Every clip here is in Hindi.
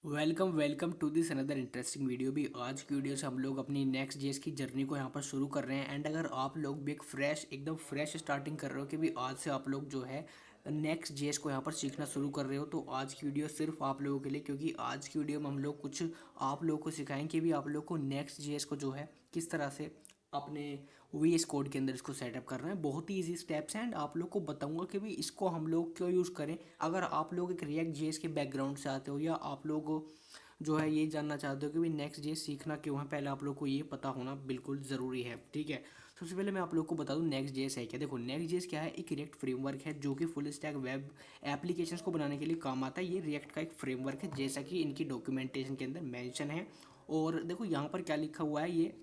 Welcome welcome to this another interesting video. भी आज की वीडियो से हम लोग अपनी नेक्स्ट जेस की जर्नी को यहाँ पर शुरू कर रहे हैं। एंड अगर आप लोग भी एक एकदम फ्रेश स्टार्टिंग कर रहे हो कि भी आज से आप लोग जो है नेक्स्ट जेस को यहाँ पर सीखना शुरू कर रहे हो, तो आज की वीडियो सिर्फ आप लोगों के लिए, क्योंकि आज की वीडियो में हम लोग कुछ आप लोगों को सिखाएंगे कि भी आप लोग को नेक्स्ट जेस को जो है किस तरह से अपने वी एस कोड के अंदर इसको सेटअप करना है। बहुत ही इजी स्टेप्स हैं एंड आप लोग को बताऊंगा कि भी इसको हम लोग क्यों यूज़ करें। अगर आप लोग एक रिएक्ट जेएस के बैकग्राउंड से आते हो या आप लोग जो है ये जानना चाहते हो कि भी नेक्स्ट जेएस सीखना क्यों है, पहले आप लोग को ये पता होना बिल्कुल ज़रूरी है। ठीक है, सबसे पहले मैं आप लोग को बता दूं नेक्स्ट जेएस है क्या। देखो, नेक्स्ट जेएस क्या है, एक रिएक्ट फ्रेमवर्क है जो कि फुल स्टैक वेब एप्लीकेशंस को बनाने के लिए काम आता है। ये रिएक्ट का एक फ्रेमवर्क है, जैसा कि इनकी डॉक्यूमेंटेशन के अंदर मेंशन है। और देखो यहाँ पर क्या लिखा हुआ है ये,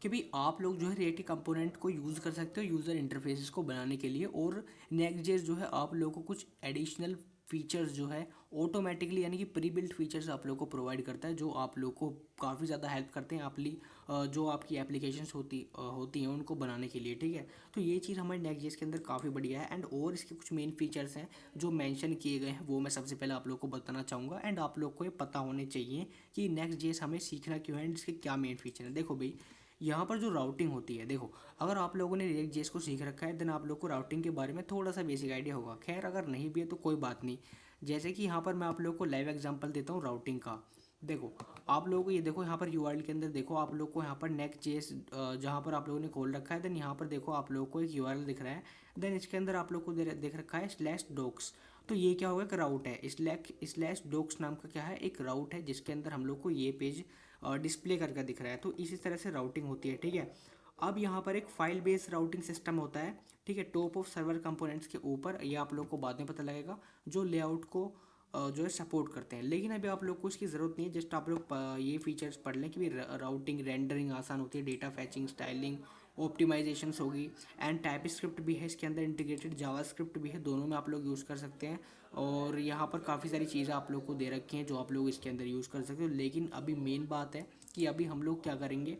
कि भाई आप लोग जो है रिएक्ट कंपोनेंट को यूज़ कर सकते हो यूज़र इंटरफेसेस को बनाने के लिए। और नेक्स्ट जेस जो है आप लोगों को कुछ एडिशनल फीचर्स जो है ऑटोमेटिकली, यानी कि प्री बिल्ट फीचर्स आप लोग को प्रोवाइड करता है, जो आप लोग को काफ़ी ज़्यादा हेल्प करते हैं आपकी जो आपकी एप्लीकेशंस होती हैं उनको बनाने के लिए। ठीक है, तो ये चीज़ हमारे नेक्स्ट जेस के अंदर काफ़ी बढ़िया है। एंड और इसके कुछ मेन फीचर्स हैं जो मेंशन किए गए हैं, वो मैं सबसे पहले आप लोग को बताना चाहूँगा। एंड आप लोग को ये पता होने चाहिए कि नेक्स्ट जेस हमें सीखना क्यों है एंड इसके क्या मेन फीचर हैं। देखो भाई, यहाँ पर जो राउटिंग होती है, देखो अगर आप लोगों ने रिएक्ट जेएस को सीख रखा है देन आप लोग को राउटिंग के बारे में थोड़ा सा बेसिक आइडिया होगा। खैर अगर नहीं भी है तो कोई बात नहीं। जैसे कि यहाँ पर मैं आप लोग को लाइव एग्जांपल देता हूँ राउटिंग का। देखो, आप लोगों को ये देखो यहाँ पर यूआरएल के अंदर देखो आप लोग को यहाँ पर नेक्स्ट जेएस जहाँ पर आप लोगों ने खोल रखा है, देन यहाँ पर देखो आप लोग को एक यूआरएल दिख रहा है। देन इसके अंदर आप लोग को देख रखा है स्लैश डॉक्स। तो ये क्या होगा, एक राउट है। स्लैश डॉक्स नाम का क्या है, एक राउट है जिसके अंदर हम लोग को ये पेज डिस्प्ले करके दिख रहा है। तो इसी तरह से राउटिंग होती है। ठीक है, अब यहाँ पर एक फाइल बेस्ड राउटिंग सिस्टम होता है। ठीक है, टॉप ऑफ सर्वर कंपोनेंट्स के ऊपर, ये आप लोग को बाद में पता लगेगा, जो लेआउट को जो है सपोर्ट करते हैं। लेकिन अभी आप लोग को इसकी ज़रूरत नहीं है, जस्ट आप लोग ये फीचर्स पढ़ लें कि भी राउटिंग रेंडरिंग आसान होती है, डेटा फैचिंग स्टाइलिंग ऑप्टिमाइजेशंस होगी। एंड टाइप स्क्रिप्ट भी है इसके अंदर इंटीग्रेटेड, जावा स्क्रिप्ट भी है, दोनों में आप लोग यूज़ कर सकते हैं। और यहाँ पर काफ़ी सारी चीज़ें आप लोग को दे रखी हैं जो आप लोग इसके अंदर यूज़ कर सकते हो। लेकिन अभी मेन बात है कि अभी हम लोग क्या करेंगे,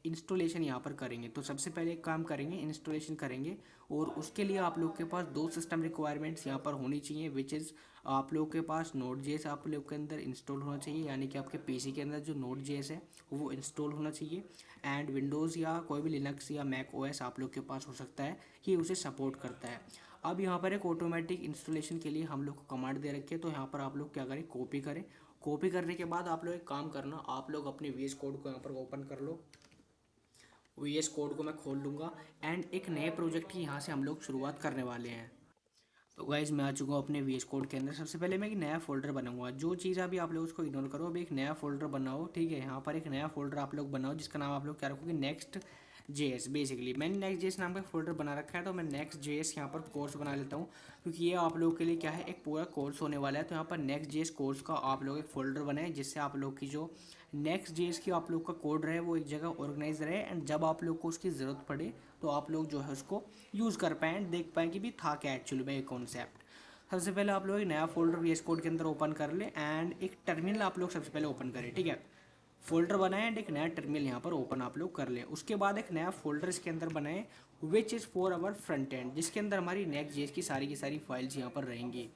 इंस्टॉलेशन यहाँ पर करेंगे। तो सबसे पहले एक काम करेंगे, इंस्टॉलेशन करेंगे। और उसके लिए आप लोग के पास दो सिस्टम रिक्वायरमेंट्स यहाँ पर होनी चाहिए, विच इज़ आप लोग के पास नोड जेएस आप लोग के अंदर इंस्टॉल होना चाहिए, यानी कि आपके पीसी के अंदर जो नोड जेएस है वो इंस्टॉल होना चाहिए। एंड विंडोज़ या कोई भी लिनक्स या मैक ओएस आप लोग के पास हो सकता है कि उसे सपोर्ट करता है। अब यहाँ पर एक ऑटोमेटिक इंस्टॉलेशन के लिए हम लोग को कमांड दे रखी है। तो यहाँ पर आप लोग क्या करें, कॉपी करें। कॉपी करने के बाद आप लोग एक काम करना, आप लोग अपने वीएस कोड को यहाँ पर ओपन कर लो। वीएस कोड को मैं खोल लूँगा एंड एक नए प्रोजेक्ट की यहाँ से हम लोग शुरुआत करने वाले हैं। तो गाइज मैं आ चुका हूँ अपने वीएस कोड के अंदर। सबसे पहले मैं एक नया फोल्डर बनाऊंगा। जो चीज़ अभी आप लोग उसको इग्नोर करो, अभी एक नया फोल्डर बनाओ। ठीक है, यहाँ पर एक नया फोल्डर आप लोग बनाओ जिसका नाम आप लोग क्या रखोगे, नेक्स्ट जेएस। बेसिकली मैंने नेक्स्ट जेएस नाम का फोल्डर बना रखा है, तो मैं नेक्स्ट जेएस यहाँ पर कोर्स बना लेता हूँ, क्योंकि ये आप लोग के लिए क्या है, एक पूरा कोर्स होने वाला है। तो यहाँ पर नेक्स्ट जेएस कोर्स का आप लोग एक फोल्डर बनाएं, जिससे आप लोग की जो नेक्स्ट जेएस की आप लोग का कोड रहे वो एक जगह ऑर्गेनाइज रहे। एंड जब आप लोग को उसकी ज़रूरत पड़े तो आप लोग जो है उसको यूज़ कर पाएँ एंड देख पाएँ कि भी था क्या एक्चुअली में ये कॉन्सेप्ट। सबसे पहले आप लोग एक नया फोल्डर वीएस कोड के अंदर ओपन कर ले एंड एक टर्मिनल आप लोग सबसे पहले ओपन करें। ठीक है, फोल्डर बनाएं एंड एक नया टर्मिनल यहाँ पर ओपन आप लोग कर लें। उसके बाद एक नया फोल्डर इसके अंदर बनाएं which is for our front end, जिसके अंदर हमारी नेक्स्ट जेएस की सारी फाइल्स यहाँ पर रहेंगी।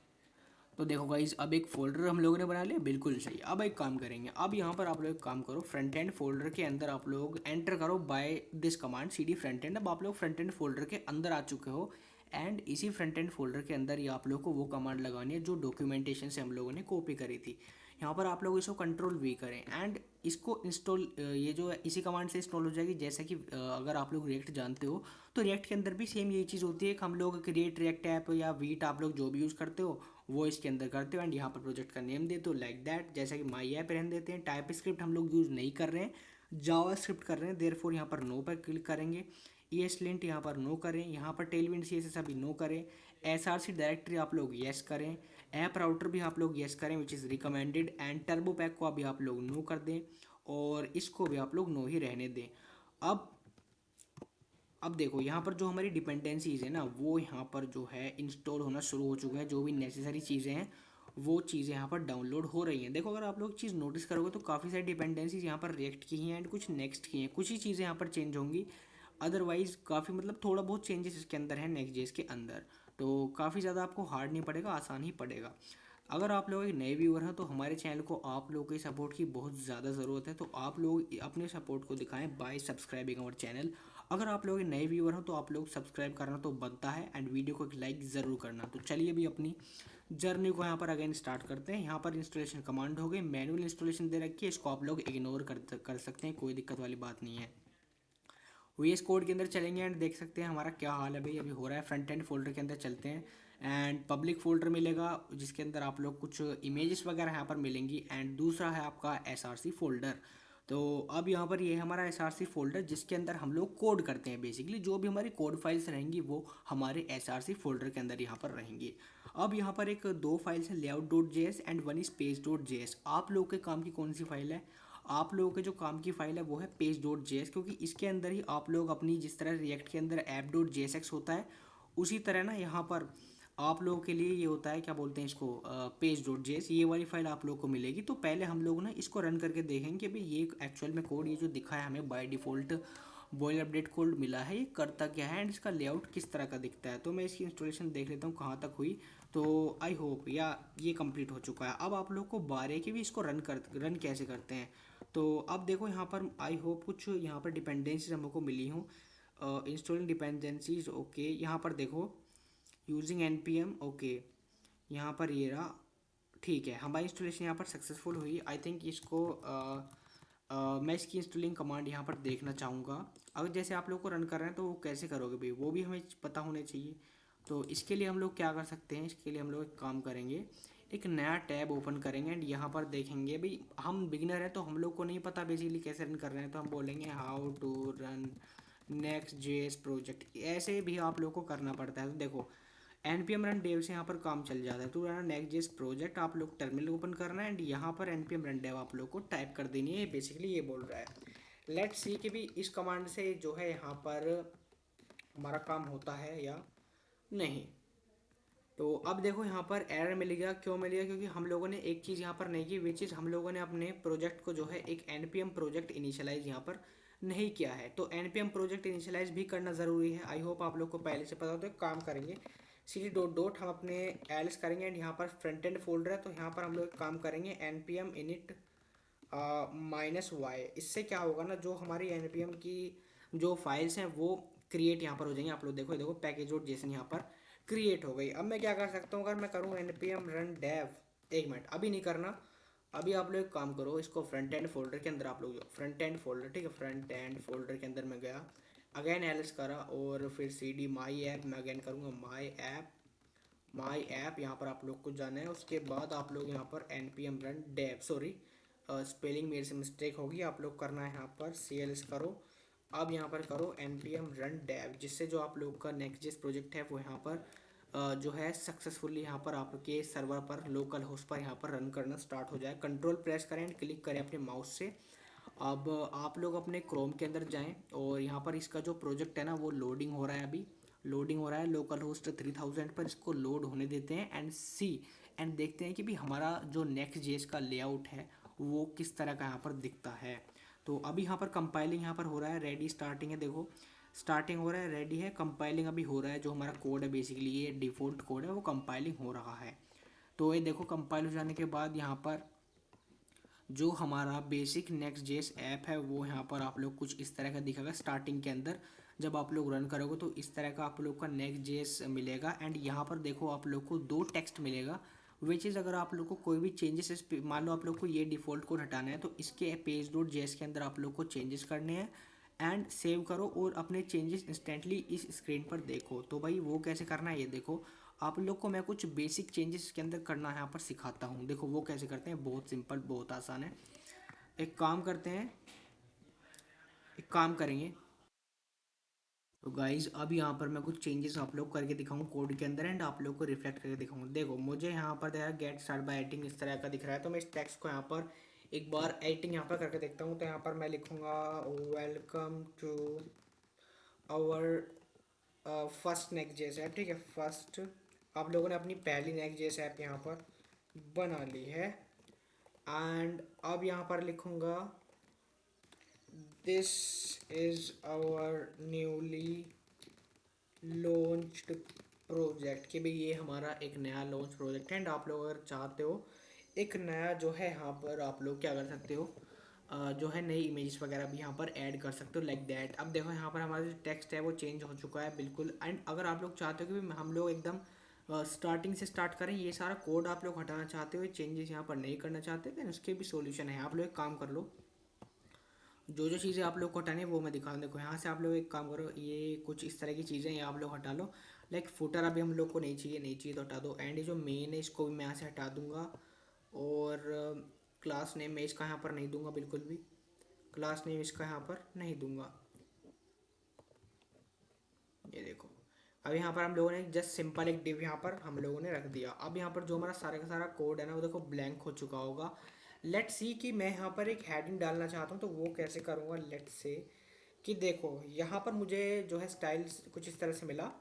तो देखो गाइज, अब एक फोल्डर हम लोगों ने बना लिया, बिल्कुल सही। अब एक काम करेंगे, अब यहाँ पर आप लोग एक काम करो, फ्रंट एंड फोल्डर के अंदर आप लोग एंटर करो by this command cd front end. अब आप लोग फ्रंट एंड फोल्डर के अंदर आ चुके हो एंड इसी फ्रंट एंड फोल्डर के अंदर ही आप लोग को वो कमांड लगानी है जो डॉक्यूमेंटेशन से हम लोगों ने कॉपी करी थी। यहाँ पर आप लोग इसको कंट्रोल वी करें एंड इसको इंस्टॉल, ये जो है इसी कमांड से इंस्टॉल हो जाएगी। जैसा कि अगर आप लोग रिएक्ट जानते हो तो रिएक्ट के अंदर भी सेम यही चीज़ होती है कि हम लोग क्रिएट रिएक्ट ऐप या वीट आप लोग जो भी यूज़ करते हो वो इसके अंदर करते हो। एंड यहाँ पर प्रोजेक्ट का नेम देते हो लाइक दैट, जैसा कि माई ऐप रहने देते हैं। टाइप स्क्रिप्ट हम लोग यूज़ नहीं कर रहे हैं, जावा स्क्रिप्ट कर रहे हैं, देयरफॉर यहाँ पर नो पर क्लिक करेंगे। ES लिंट यहाँ पर नो करें, यहाँ पर टेलविंड CSS अभी नो करें। SRC डायरेक्टरी आप लोग येस करें। ऐप राउटर भी आप लोग येस करें which is recommended. And turbo pack को अभी आप लोग नो कर दें और इसको भी आप लोग नो ही रहने दें। अब देखो यहाँ पर जो हमारी डिपेंडेंसीज है ना, वो यहाँ पर जो है इंस्टॉल होना शुरू हो चुके हैं। जो भी नेसेसरी चीज़ें हैं वो चीज़ें यहाँ पर डाउनलोड हो रही हैं। देखो अगर आप लोग चीज़ नोटिस करोगे तो काफ़ी सारी डिपेंडेंसीज यहाँ पर रिएक्ट की हैं एंड कुछ नेक्स्ट की हैं। कुछ ही चीज़ें यहाँ पर चेंज होंगी, अदरवाइज काफ़ी मतलब थोड़ा बहुत चेंजेस इसके अंदर है नेक्स्ट जेस के अंदर। तो काफ़ी ज़्यादा आपको हार्ड नहीं पड़ेगा, आसान ही पड़ेगा। अगर आप लोग एक नए व्यूअर हैं तो हमारे चैनल को आप लोगों की सपोर्ट की बहुत ज़्यादा ज़रूरत है, तो आप लोग अपने सपोर्ट को दिखाएं बाय सब्सक्राइबिंग अवर चैनल। अगर आप लोग नए व्यूअर हैं तो आप लोग सब्सक्राइब करना तो बनता है एंड वीडियो को एक लाइक ज़रूर करना। तो चलिए अभी अपनी जर्नी को यहाँ पर अगेन स्टार्ट करते हैं। यहाँ पर इंस्टॉलेशन कमांड हो गई, मैनुअल इंस्टॉलेशन दे रखी है, इसको आप लोग इग्नोर कर सकते हैं, कोई दिक्कत वाली बात नहीं है। वीएस कोड के अंदर चलेंगे एंड देख सकते हैं हमारा क्या हाल है भाई अभी हो रहा है। फ्रंट एंड फोल्डर के अंदर चलते हैं एंड पब्लिक फोल्डर मिलेगा जिसके अंदर आप लोग कुछ इमेजेस वगैरह यहाँ पर मिलेंगी एंड दूसरा है आपका एसआरसी फोल्डर। तो अब यहाँ पर ये है हमारा एसआरसी फोल्डर जिसके अंदर हम लोग कोड करते हैं। बेसिकली जो भी हमारी कोड फाइल्स रहेंगी वो हमारे एसआरसी फोल्डर के अंदर यहाँ पर रहेंगी। अब यहाँ पर एक दो फाइल्स हैं, layout dot J S and one is page dot J S. आप लोगों के काम की कौन सी फाइल है? आप लोगों के जो काम की फाइल है वो है पेज डॉट जेएस, क्योंकि इसके अंदर ही आप लोग अपनी जिस तरह रिएक्ट के अंदर ऐप डॉट जेएसएक्स होता है उसी तरह ना यहाँ पर आप लोगों के लिए ये होता है, क्या बोलते हैं इसको, पेज डॉट जेएस। ये वाली फाइल आप लोग को मिलेगी। तो पहले हम लोग ना इसको रन करके देखेंगे कि भाई ये एक्चुअल में कोड ये जो दिखा है हमें by default boil update code मिला है ये करता क्या है एंड इसका लेआउट किस तरह का दिखता है। तो मैं इसकी इंस्टॉलेशन देख लेता हूँ कहाँ तक हुई। तो आई होप या ये कंप्लीट हो चुका है। अब आप लोग को बारे की भी इसको रन कैसे करते हैं। तो अब देखो यहाँ पर आई होप कुछ यहाँ पर डिपेंडेंसीज हमको मिली हूँ। इंस्टॉलिंग डिपेंडेंसीज ओके, यहाँ पर देखो यूजिंग npm ओके, यहाँ पर ये रहा। ठीक है, हमारी इंस्टॉलेशन यहाँ पर सक्सेसफुल हुई। आई थिंक इसको मैं इसकी इंस्टॉलिंग कमांड यहाँ पर देखना चाहूँगा। अगर जैसे आप लोग को रन कर रहे हैं तो वो कैसे करोगे भाई, वो भी हमें पता होना चाहिए। तो इसके लिए हम लोग क्या कर सकते हैं, इसके लिए हम लोग एक काम करेंगे, एक नया टैब ओपन करेंगे एंड यहाँ पर देखेंगे भाई हम बिगिनर हैं तो हम लोग को नहीं पता बेसिकली कैसे रन कर रहे हैं। तो हम बोलेंगे how to run Next JS project. ऐसे भी आप लोग को करना पड़ता है। तो देखो npm रन डेव से यहाँ पर काम चल जाता है। तो रन नेक्स्ट जेएस प्रोजेक्ट आप लोग टर्मिनल ओपन करना है एंड यहाँ पर npm रन डेव आप लोग को टाइप कर देनी है। बेसिकली ये बोल रहा है। लेट्स सी कि भी इस कमांड से जो है यहाँ पर हमारा काम होता है या नहीं। तो अब देखो यहाँ पर एरर मिलेगा, क्यों मिलेगा? क्योंकि हम लोगों ने एक चीज़ यहाँ पर नहीं की, विच इज़ हम लोगों ने अपने प्रोजेक्ट को जो है एक npm प्रोजेक्ट इनिशियलाइज यहाँ पर नहीं किया है। तो npm प्रोजेक्ट इनिशियलाइज भी करना ज़रूरी है। आई होप आप लोग को पहले से पता हो। तो एक काम करेंगे, सी डॉट डॉट हम अपने एल्स करेंगे एंड यहाँ पर फ्रंट एंड फोल्डर है तो यहाँ पर हम लोग एक काम करेंगे npm init -y। इससे क्या होगा ना, जो हमारी npm की जो फाइल्स हैं वो क्रिएट यहाँ पर हो जाएंगे। आप लोग देखो देखो पैकेज डॉट जेसन यहाँ पर क्रिएट हो गई। अब मैं क्या कर सकता हूँ, अगर मैं करूँ npm रन डेव, एक मिनट अभी नहीं करना, अभी आप लोग एक काम करो, इसको फ्रंट एंड फोल्डर के अंदर आप लोग फ्रंट एंड फोल्डर, ठीक है, फ्रंट एंड फोल्डर के अंदर मैं गया, अगेन एल्स करा और फिर सी डी माई ऐप, मैं अगेन करूँगा माई ऐप यहाँ पर आप लोग को जाना है। उसके बाद आप लोग यहाँ पर npm run dev, sorry spelling मेरे से मिस्टेक होगी, आप लोग करना है यहाँ पर cls करो। अब यहाँ पर करो npm रन डेव, जिससे जो आप लोग का नेक्स्ट जेस प्रोजेक्ट है वो यहाँ पर जो है सक्सेसफुली यहाँ पर आपके सर्वर पर लोकल होस्ट पर यहाँ पर रन करना स्टार्ट हो जाए। कंट्रोल प्रेस करें एंड क्लिक करें अपने माउस से। अब आप लोग अपने क्रोम के अंदर जाएं और यहाँ पर इसका जो प्रोजेक्ट है ना वो लोडिंग हो रहा है, अभी लोडिंग हो रहा है लोकल होस्ट 3000 पर। इसको लोड होने देते हैं एंड सी एंड देखते हैं कि भी हमारा जो नेक्स्ट जेस का लेआउट है वो किस तरह का यहाँ पर दिखता है। तो अभी यहाँ पर कंपाइलिंग यहाँ पर हो रहा है, रेडी स्टार्टिंग है, देखो स्टार्टिंग हो रहा है, रेडी है, कंपाइलिंग अभी हो रहा है। जो हमारा कोड है बेसिकली ये डिफ़ॉल्ट कोड है वो कंपाइलिंग हो रहा है। तो ये देखो कंपाइल हो जाने के बाद यहाँ पर जो हमारा बेसिक नेक्स्ट जेस ऐप है वो यहाँ पर आप लोग कुछ इस तरह का दिखेगा स्टार्टिंग के अंदर। जब आप लोग रन करोगे तो इस तरह का आप लोग का नेक्स्ट जेस मिलेगा एंड यहाँ पर देखो आप लोग को दो टेक्स्ट मिलेगा। विच इज़ अगर आप लोग को कोई भी चेंजेस, मान लो आप लोग को ये डिफ़ॉल्ट कोड हटाना है तो इसके पेज डॉट जेएस के अंदर आप लोग को चेंजेस करने हैं एंड सेव करो और अपने चेंजेस इंस्टेंटली इस स्क्रीन पर देखो। तो भाई वो कैसे करना है ये देखो, आप लोग को मैं कुछ बेसिक चेंजेस के अंदर करना है यहाँ पर सिखाता हूँ। देखो वो कैसे करते हैं, बहुत सिंपल बहुत आसान है। एक काम करते हैं, एक काम करेंगे। तो गाइज अब यहाँ पर मैं कुछ चेंजेस आप लोग करके दिखाऊँ कोड के अंदर एंड आप लोग को रिफ्लेक्ट करके दिखाऊँ। देखो मुझे यहाँ पर देखा गेट स्टार्ट बाय एडिटिंग इस तरह का दिख रहा है। तो मैं इस टेक्स्ट को यहाँ पर एक बार एडिटिंग यहाँ पर करके देखता हूँ। तो यहाँ पर मैं लिखूँगा welcome to our first Next JS app, ठीक है, फर्स्ट। आप लोगों ने अपनी पहली नेक्स्ट जेस ऐप यहाँ पर बना ली है एंड अब यहाँ पर लिखूँगा this is our newly launched project कि भाई ये हमारा एक नया लॉन्च प्रोजेक्ट है, एंड आप लोग अगर चाहते हो एक नया जो है यहाँ पर आप लोग क्या कर सकते हो, जो है नई इमेजेस वगैरह भी यहाँ पर ऐड कर सकते हो लाइक दैट। अब देखो यहाँ पर हमारा जो टेक्स्ट है वो चेंज हो चुका है बिल्कुल। एंड अगर आप लोग चाहते हो कि हम लोग एकदम स्टार्टिंग से स्टार्ट करें, ये सारा कोड आप लोग हटाना चाहते हो, ये चेंजेस यहाँ पर नहीं करना चाहते, देन उसके भी सोल्यूशन है। आप लोग एक काम कर लो, जो जो चीज़ें आप लोग को हटानी है वो मैं दिखा दूँ। देखो यहाँ से आप लोग एक काम करो, ये कुछ इस तरह की चीज़ें ये आप लोग हटा लो। लाइक फुटर अभी हम लोग को नहीं चाहिए, नहीं चाहिए तो हटा दो। एंड ये जो मेन है इसको भी मैं यहाँ से हटा दूंगा। और क्लास नेम मैं इसका यहाँ पर नहीं दूंगा बिल्कुल भी, क्लास नेम इसका यहाँ पर नहीं दूंगा। ये देखो, अब यहाँ पर हम लोगों ने जस्ट सिंपल एक डिव यहाँ पर हम लोगों ने रख दिया। अब यहाँ पर जो हमारा सारा का सारा कोड है ना वो देखो ब्लैंक हो चुका होगा। लेट्स सी कि मैं यहाँ पर एक हेडिंग डालना चाहता हूँ, तो वो कैसे करूँगा। लेट्स से कि देखो यहाँ पर मुझे जो है स्टाइल्स कुछ इस तरह से मिला,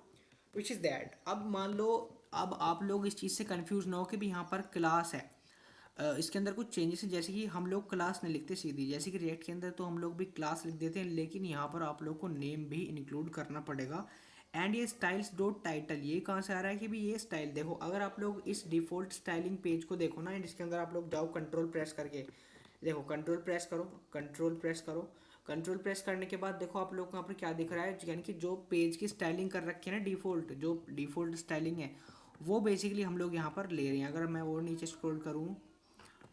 विच इज़ दैट। अब मान लो, अब आप लोग इस चीज़ से कंफ्यूज ना हो कि भी यहाँ पर क्लास है, इसके अंदर कुछ चेंजेस हैं। जैसे कि हम लोग क्लास नहीं लिखते सीधी, जैसे कि रिएक्ट के अंदर तो हम लोग भी क्लास लिख देते हैं, लेकिन यहाँ पर आप लोग को नेम भी इंक्लूड करना पड़ेगा। एंड ये स्टाइल्स डॉट टाइटल ये कहाँ से आ रहा है कि भी ये स्टाइल देखो, अगर आप लोग इस डिफ़ॉल्ट स्टाइलिंग पेज को देखो ना, एंड इसके अंदर आप लोग जाओ कंट्रोल प्रेस करके, देखो कंट्रोल प्रेस करो, कंट्रोल प्रेस करो। कंट्रोल प्रेस करने के बाद देखो आप लोग को यहाँ पर क्या दिख रहा है, यानी कि जो पेज की स्टाइलिंग कर रखी है ना डिफ़ॉल्ट, जो डिफ़ॉल्ट स्टाइलिंग है वो बेसिकली हम लोग यहाँ पर ले रहे हैं। अगर मैं और नीचे स्क्रॉल करूँ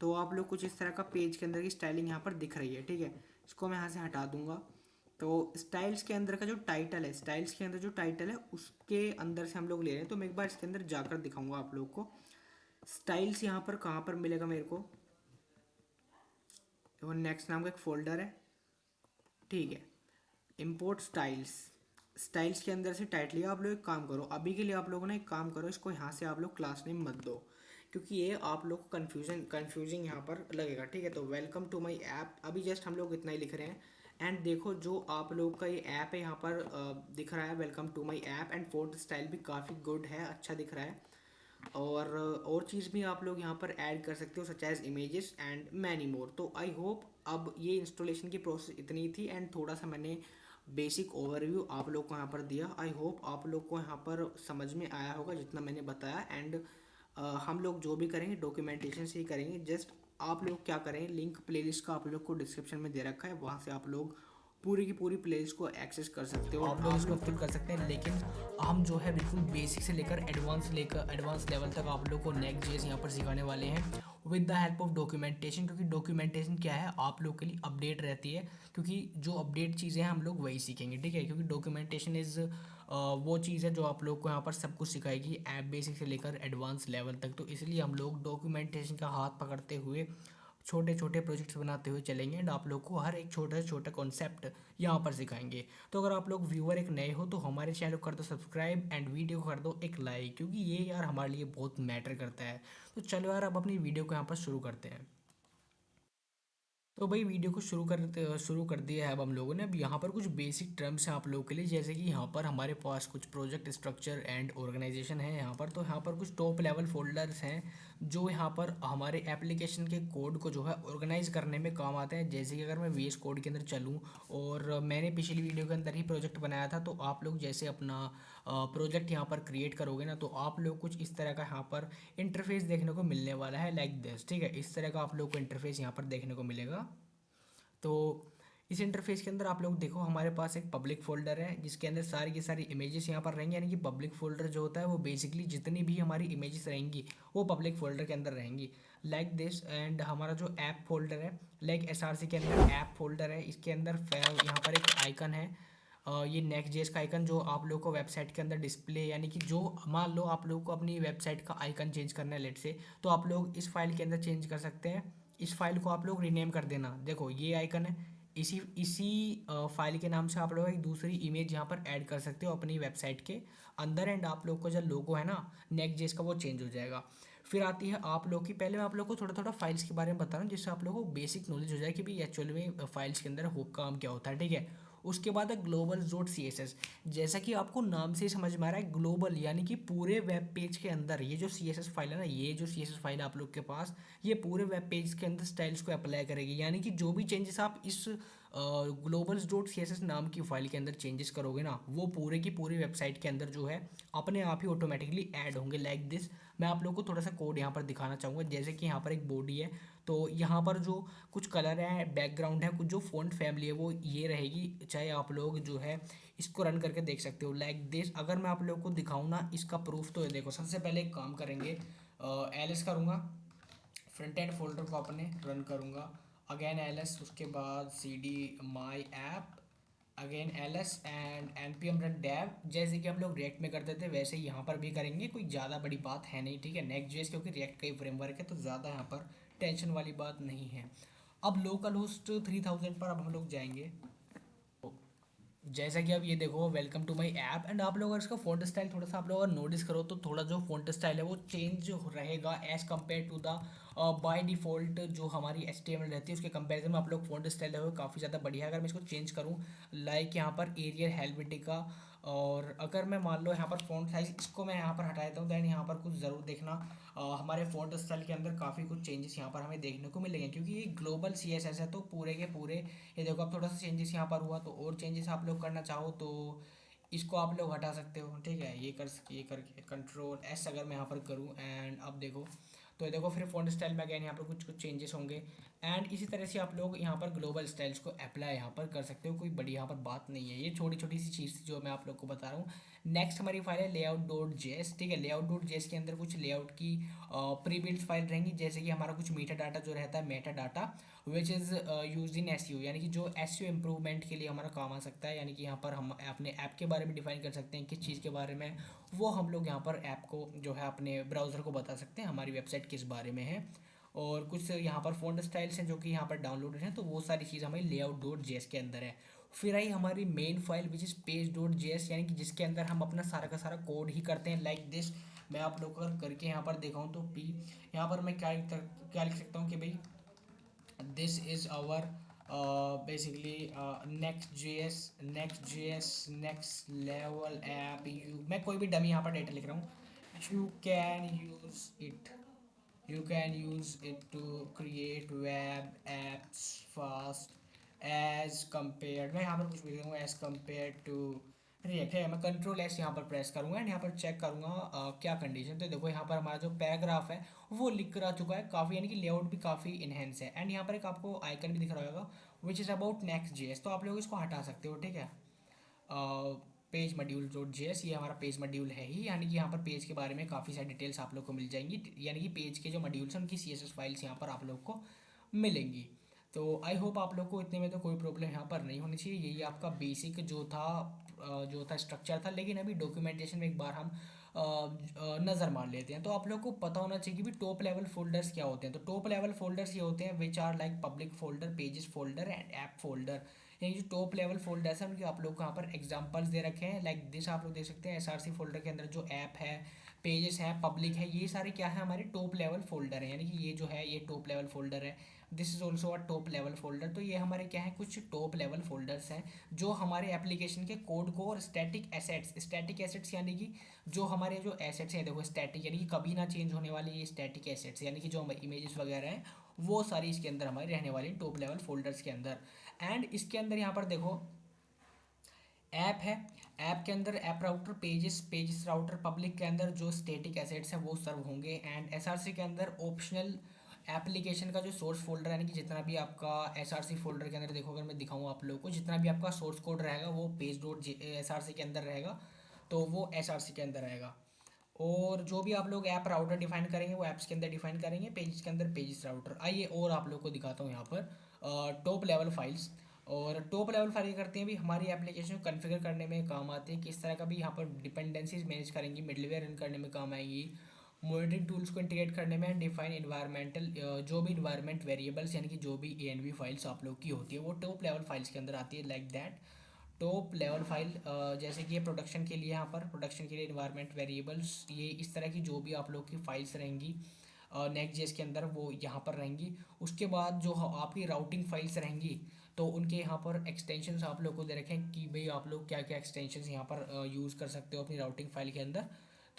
तो आप लोग कुछ इस तरह का पेज के अंदर की स्टाइलिंग यहाँ पर दिख रही है, ठीक है। इसको मैं यहाँ से हटा दूंगा। तो स्टाइल्स के अंदर का जो टाइटल है, स्टाइल्स के अंदर जो टाइटल है उसके अंदर से हम लोग ले रहे हैं। तो मैं एक बार इसके अंदर जाकर दिखाऊंगा आप लोग को स्टाइल्स यहाँ पर कहाँ पर मिलेगा मेरे को। देखो नेक्स्ट नाम का एक फोल्डर है, ठीक है। इंपोर्ट स्टाइल्स, स्टाइल्स के अंदर से टाइटल लिया। आप लोग एक काम करो, अभी के लिए आप लोगों ने एक काम करो, इसको यहाँ से आप लोग क्लास नेम मत दो, क्योंकि ये आप लोग को कन्फ्यूजिंग यहाँ पर लगेगा, ठीक है। तो वेलकम टू माय ऐप, अभी जस्ट हम लोग इतना ही लिख रहे हैं। एंड देखो जो आप लोग का ये ऐप है यहाँ पर दिख रहा है welcome to my app, and fourth style भी काफ़ी गुड है, अच्छा दिख रहा है। और चीज़ भी आप लोग यहाँ पर ऐड कर सकते हो such as images and many more. तो आई होप अब ये इंस्टॉलेशन की प्रोसेस इतनी थी, एंड थोड़ा सा मैंने बेसिक ओवरव्यू आप लोग को यहाँ पर दिया। आई होप आप लोग को यहाँ पर समझ में आया होगा जितना मैंने बताया। एंड हम लोग जो भी करेंगे डॉक्यूमेंटेशन से ही करेंगे। जस्ट आप लोग क्या करें, लिंक प्लेलिस्ट का आप लोग को डिस्क्रिप्शन में दे रखा है, वहाँ से आप लोग पूरी की पूरी प्लेलिस्ट को एक्सेस कर सकते हो, आप लोग इसको स्किप कर सकते हैं। लेकिन हम जो है बिल्कुल बेसिक से लेकर एडवांस लेवल तक आप लोग को नेक्स्ट जेस यहाँ पर सिखाने वाले हैं with the help of documentation. क्योंकि डॉक्यूमेंटेशन क्या है, आप लोग के लिए अपडेट रहती है, क्योंकि जो अपडेट चीज़ें हैं हम लोग वही सीखेंगे, ठीक है। क्योंकि डॉक्यूमेंटेशन इज़ वो चीज़ है जो आप लोग को यहाँ पर सब कुछ सिखाएगी, ऐप बेसिक से लेकर एडवांस लेवल तक। तो इसलिए हम लोग डॉक्यूमेंटेशन का हाथ पकड़ते हुए छोटे छोटे प्रोजेक्ट्स बनाते हुए चलेंगे, एंड आप लोग को हर एक छोटा से छोटा कॉन्सेप्ट यहाँ पर सिखाएंगे। तो अगर आप लोग व्यूअर एक नए हो तो हमारे चैनल को कर दो सब्सक्राइब, एंड वीडियो को कर दो एक लाइक, क्योंकि ये यार हमारे लिए बहुत मैटर करता है। तो चलो यार अब अपनी वीडियो को यहाँ पर शुरू करते हैं। तो भाई वीडियो को शुरू कर दिया है अब हम लोगों ने। अब यहाँ पर कुछ बेसिक टर्म्स हैं आप लोगों के लिए, जैसे कि यहाँ पर हमारे पास कुछ प्रोजेक्ट स्ट्रक्चर एंड ऑर्गेनाइजेशन है यहाँ पर। तो यहाँ पर कुछ टॉप लेवल फोल्डर्स हैं जो यहाँ पर हमारे एप्लीकेशन के कोड को जो है ऑर्गेनाइज करने में काम आते हैं। जैसे कि अगर मैं वीएस कोड के अंदर चलूँ, और मैंने पिछली वीडियो के अंदर ही प्रोजेक्ट बनाया था, तो आप लोग जैसे अपना प्रोजेक्ट यहाँ पर क्रिएट करोगे ना, तो आप लोग कुछ इस तरह का यहाँ पर इंटरफेस देखने को मिलने वाला है लाइक दिस, ठीक है। इस तरह का आप लोग को इंटरफेस यहाँ पर देखने को मिलेगा। तो इस इंटरफेस के अंदर आप लोग देखो हमारे पास एक पब्लिक फोल्डर है जिसके अंदर सारी की सारी इमेजेस यहाँ पर रहेंगी। यानी कि पब्लिक फोल्डर जो होता है वो बेसिकली जितनी भी हमारी इमेजेस रहेंगी वो पब्लिक फोल्डर के अंदर रहेंगी लाइक दिस। एंड हमारा जो ऐप फोल्डर है, लाइक एसआरसी के अंदर ऐप फोल्डर है, इसके अंदर यहाँ पर एक आइकन है, ये नेक्स्ट जेस का आइकन, जो आप लोग को वेबसाइट के अंदर डिस्प्ले, यानी कि जो मान लो आप लोग को अपनी वेबसाइट का आइकन चेंज करना है लेट से, तो आप लोग इस फाइल के अंदर चेंज कर सकते हैं। इस फाइल को आप लोग रीनेम कर देना। देखो ये आइकन है, इसी इसी फाइल के नाम से आप लोग एक दूसरी इमेज यहाँ पर ऐड कर सकते हो अपनी वेबसाइट के अंदर। एंड आप लोग को जो लोगो है ना नेक्स्ट जेस का, वो चेंज हो जाएगा। फिर आती है आप लोग की, पहले मैं आप लोग को थोड़ा थोड़ा फाइल्स के बारे में बता रहा हूँ जिससे आप लोगों को बेसिक नॉलेज हो जाए कि भाई एक्चुअली में फाइल्स के अंदर हो काम क्या होता है, ठीक है। उसके बाद है global dot C S S. जैसा कि आपको नाम से ही समझ में आ रहा है, ग्लोबल यानी कि पूरे वेब पेज के अंदर ये जो सी एस एस फाइल है ना, ये जो सी एस एस फाइल है आप लोग के पास, ये पूरे वेब पेज के अंदर स्टाइल्स को अप्लाई करेगी। यानी कि जो भी चेंजेस आप इस globals dot C S S नाम की फाइल के अंदर चेंजेस करोगे ना, वो पूरे की पूरी वेबसाइट के अंदर जो है अपने आप ही ऑटोमेटिकली ऐड होंगे लाइक दिस। मैं आप लोगों को थोड़ा सा कोड यहाँ पर दिखाना चाहूँगा। जैसे कि यहाँ पर एक बॉडी है, तो यहाँ पर जो कुछ कलर है, बैकग्राउंड है, कुछ जो फ़ॉन्ट फैमिली है वो ये रहेगी। चाहे आप लोग जो है इसको रन करके देख सकते हो लाइक दिस। अगर मैं आप लोगों को दिखाऊँ ना इसका प्रूफ, तो ये देखो। सबसे पहले एक काम करेंगे, एल करूँगा, फ्रंट एंड फोल्डर को अपने रन करूँगा, अगेन एल एस, उसके बाद C D my app, again L S and N P M run dev. जैसे कि हम लोग रिएक्ट में करते थे वैसे ही यहाँ पर भी करेंगे, कोई ज़्यादा बड़ी बात है नहीं, ठीक है। नेक्स्ट जेएस क्योंकि रिएक्ट का ही फ्रेमवर्क है तो ज़्यादा यहाँ पर टेंशन वाली बात नहीं है। अब लोकल होस्ट 3000 पर अब हम लोग जाएंगे। जैसा कि आप ये देखो, welcome to my app. And आप लोग अगर इसका फ़ॉन्ट स्टाइल थोड़ा सा आप लोग अगर नोटिस करो तो थोड़ा जो फ़ॉन्ट स्टाइल है वो चेंज रहेगा as compare to the by default जो हमारी HTML रहती है उसके कंपैरिजन में आप लोग फ़ॉन्ट स्टाइल है वो काफ़ी ज़्यादा बढ़िया है। अगर मैं इसको चेंज करूँ लाइक यहाँ पर एरियल हेल्वेटिका, और अगर मैं मान लो यहाँ पर फ़ॉन्ट साइज इसको मैं यहाँ पर हटा देता हूँ, दैन यहाँ पर कुछ ज़रूर देखना हमारे फ़ॉन्ट स्टाइल के अंदर काफ़ी कुछ चेंजेस यहाँ पर हमें देखने को मिलेंगे, क्योंकि ये ग्लोबल CSS है तो पूरे के पूरे। ये देखो अब थोड़ा सा चेंजेस यहाँ पर हुआ, तो और चेंजेस आप लोग करना चाहो तो इसको आप लोग हटा सकते हो, ठीक है। ये करके Ctrl+S अगर मैं यहाँ पर करूँ एंड अब देखो, तो ये देखो फिर फ़ॉन्ट स्टाइल में अगेन यहाँ पर कुछ कुछ चेंजेस होंगे। एंड इसी तरह से आप लोग यहाँ पर ग्लोबल स्टाइल्स को अप्लाई यहाँ पर कर सकते हो, कोई बड़ी यहाँ पर बात नहीं है। ये छोटी छोटी सी चीज़ थी जो मैं आप लोग को बता रहा हूँ। नेक्स्ट हमारी फाइल है layout.js, ठीक है। layout.js के अंदर कुछ लेआउट की प्री बिल्ट फाइल रहेंगी, जैसे कि हमारा कुछ मीटा डाटा जो रहता है, Meta data which is use in S, यानी कि जो SEO इम्प्रूवमेंट के लिए हमारा काम आ सकता है। यानी कि यहाँ पर हम अपने ऐप के बारे में डिफाइन कर सकते हैं किस चीज़ के बारे में, वो हम लोग यहाँ पर ऐप को जो है अपने ब्राउज़र को बता सकते हैं हमारी वेबसाइट किस बारे में है। और कुछ यहाँ पर फ़ॉन्ट स्टाइल्स हैं जो कि यहाँ पर डाउनलोडेड हैं, तो वो सारी चीज़ हमारी layout.js के अंदर है। फिर आई हमारी main file which is page.js, यानी कि जिसके अंदर हम अपना सारा का सारा कोड ही करते हैं लाइक दिस। मैं आप लोग को अगर करके यहाँ पर दिखाऊँ तो यहाँ पर मैं क्या लिख सकता हूँ कि भाई this is our basically next level app। मैं कोई भी डमी यहाँ पर डेटा लिख रहा हूँ। You can use it to create web apps fast as compared, मैं यहाँ पर कुछ भी लिखूँगा as compared to रिएक्ट है। मैं Ctrl+S यहाँ पर प्रेस करूँगा एंड यहाँ पर चेक करूँगा क्या कंडीशन। तो देखो यहाँ पर हमारा जो पैराग्राफ है वो लिख कर आ चुका है काफ़ी, यानी कि लेआउट भी काफ़ी इनहेंस है। एंड यहाँ पर एक आपको आइकन भी दिख रहा होगा विच इज़ अबाउट नेक्स्ट जेएस, तो आप लोग इसको हटा सकते हो, ठीक है। पेज मॉड्यूल डॉट जेएस, ये हमारा पेज मॉड्यूल है ही, यानी कि यहाँ पर पेज के बारे में काफ़ी सारी डिटेल्स आप लोग को मिल जाएंगी, यानी कि पेज के जो मॉड्यूल्स हैं उनकी CSS फाइल्स यहाँ पर आप लोग को मिलेंगी। तो आई होप आप लोग को इतने में तो कोई प्रॉब्लम यहाँ पर नहीं होनी चाहिए। यही आपका बेसिक जो था स्ट्रक्चर था। लेकिन अभी डॉक्यूमेंटेशन में एक बार हम नज़र मार लेते हैं। तो आप लोग को पता होना चाहिए कि भी टॉप लेवल फोल्डर्स क्या होते हैं। तो टॉप लेवल फोल्डर्स ये होते हैं which are like public folder, pages folder and app folder. यानी जो टॉप लेवल फोल्डर्स हैं उनके आप लोग को यहाँ पर एग्जांपल्स दे रखे हैं लाइक दिस। आप लोग देख सकते हैं SRC फोल्डर के अंदर जो ऐप है, पेजेस है, पब्लिक है, ये सारे क्या है हमारे टॉप लेवल फोल्डर है। यानी कि ये जो है ये टॉप लेवल फोल्डर है। This is also a top level folder. तो ये हमारे क्या है कुछ टॉप लेवल फोल्डर्स हैं जो हमारे एप्लीकेशन के कोड को, और स्टैटिक एसेट्स यानी कि जो हमारे जो एसेट्स हैं, देखो स्टैटिक यानी कि कभी ना चेंज होने वाले ये स्टैटिक एसेट्स, यानी कि जो हमारे इमेजेस वगैरह हैं वो सारी इसके अंदर हमारी रहने वाली टॉप लेवल फोल्डर्स के अंदर। एंड इसके अंदर यहाँ पर देखो ऐप है, ऐप के अंदर app router, pages router, public के अंदर जो स्टैटिक एसेट्स हैं वो सर्व होंगे। एंड SRC के अंदर ऑप्शनल एप्लीकेशन का जो सोर्स फोल्डर यानी कि जितना भी आपका SRC फोल्डर के अंदर देखो, अगर मैं दिखाऊँ आप लोगों को, जितना भी आपका सोर्स कोड रहेगा वो page.src के अंदर रहेगा, तो वो SRC के अंदर रहेगा। और जो भी आप लोग ऐप राउटर डिफाइन करेंगे वो ऐप्स के अंदर डिफाइन करेंगे, पेजेस के अंदर पेजेस राउटर। आइए और आप लोग को दिखाता हूँ यहाँ पर टॉप लेवल फाइल्स। और टॉप लेवल फाइल करते हैं भी हमारी एप्लीकेशन को कॉन्फ़िगर करने में काम आते हैं, किस तरह का भी यहाँ पर डिपेंडेंसीज मैनेज करेंगी, मिडलवेयर रन करने में काम आएंगी, मॉनिटरिंग टूल्स को इंटीग्रेट करने में, डिफाइन इन्वायरमेंटल जो भी इन्वायरमेंट वेरिएबल्स यानी कि जो भी ANV फाइल्स आप लोग की होती है वो टॉप लेवल फाइल्स के अंदर आती है like that. Top level file जैसे कि ये प्रोडक्शन के लिए, यहाँ पर प्रोडक्शन के लिए इन्वायरमेंट वेरिएबल्स, ये इस तरह की जो भी आप लोग की फाइल्स रहेंगी नेक्स्ट जेस के अंदर वो यहाँ पर रहेंगी। उसके बाद जो आपकी राउटिंग फाइल्स रहेंगी तो उनके यहाँ पर एक्सटेंशंस आप लोग को दे रखे हैं कि भाई आप लोग क्या क्या एक्सटेंशंस यहाँ पर यूज़ कर सकते हो अपनी राउटिंग फाइल के अंदर।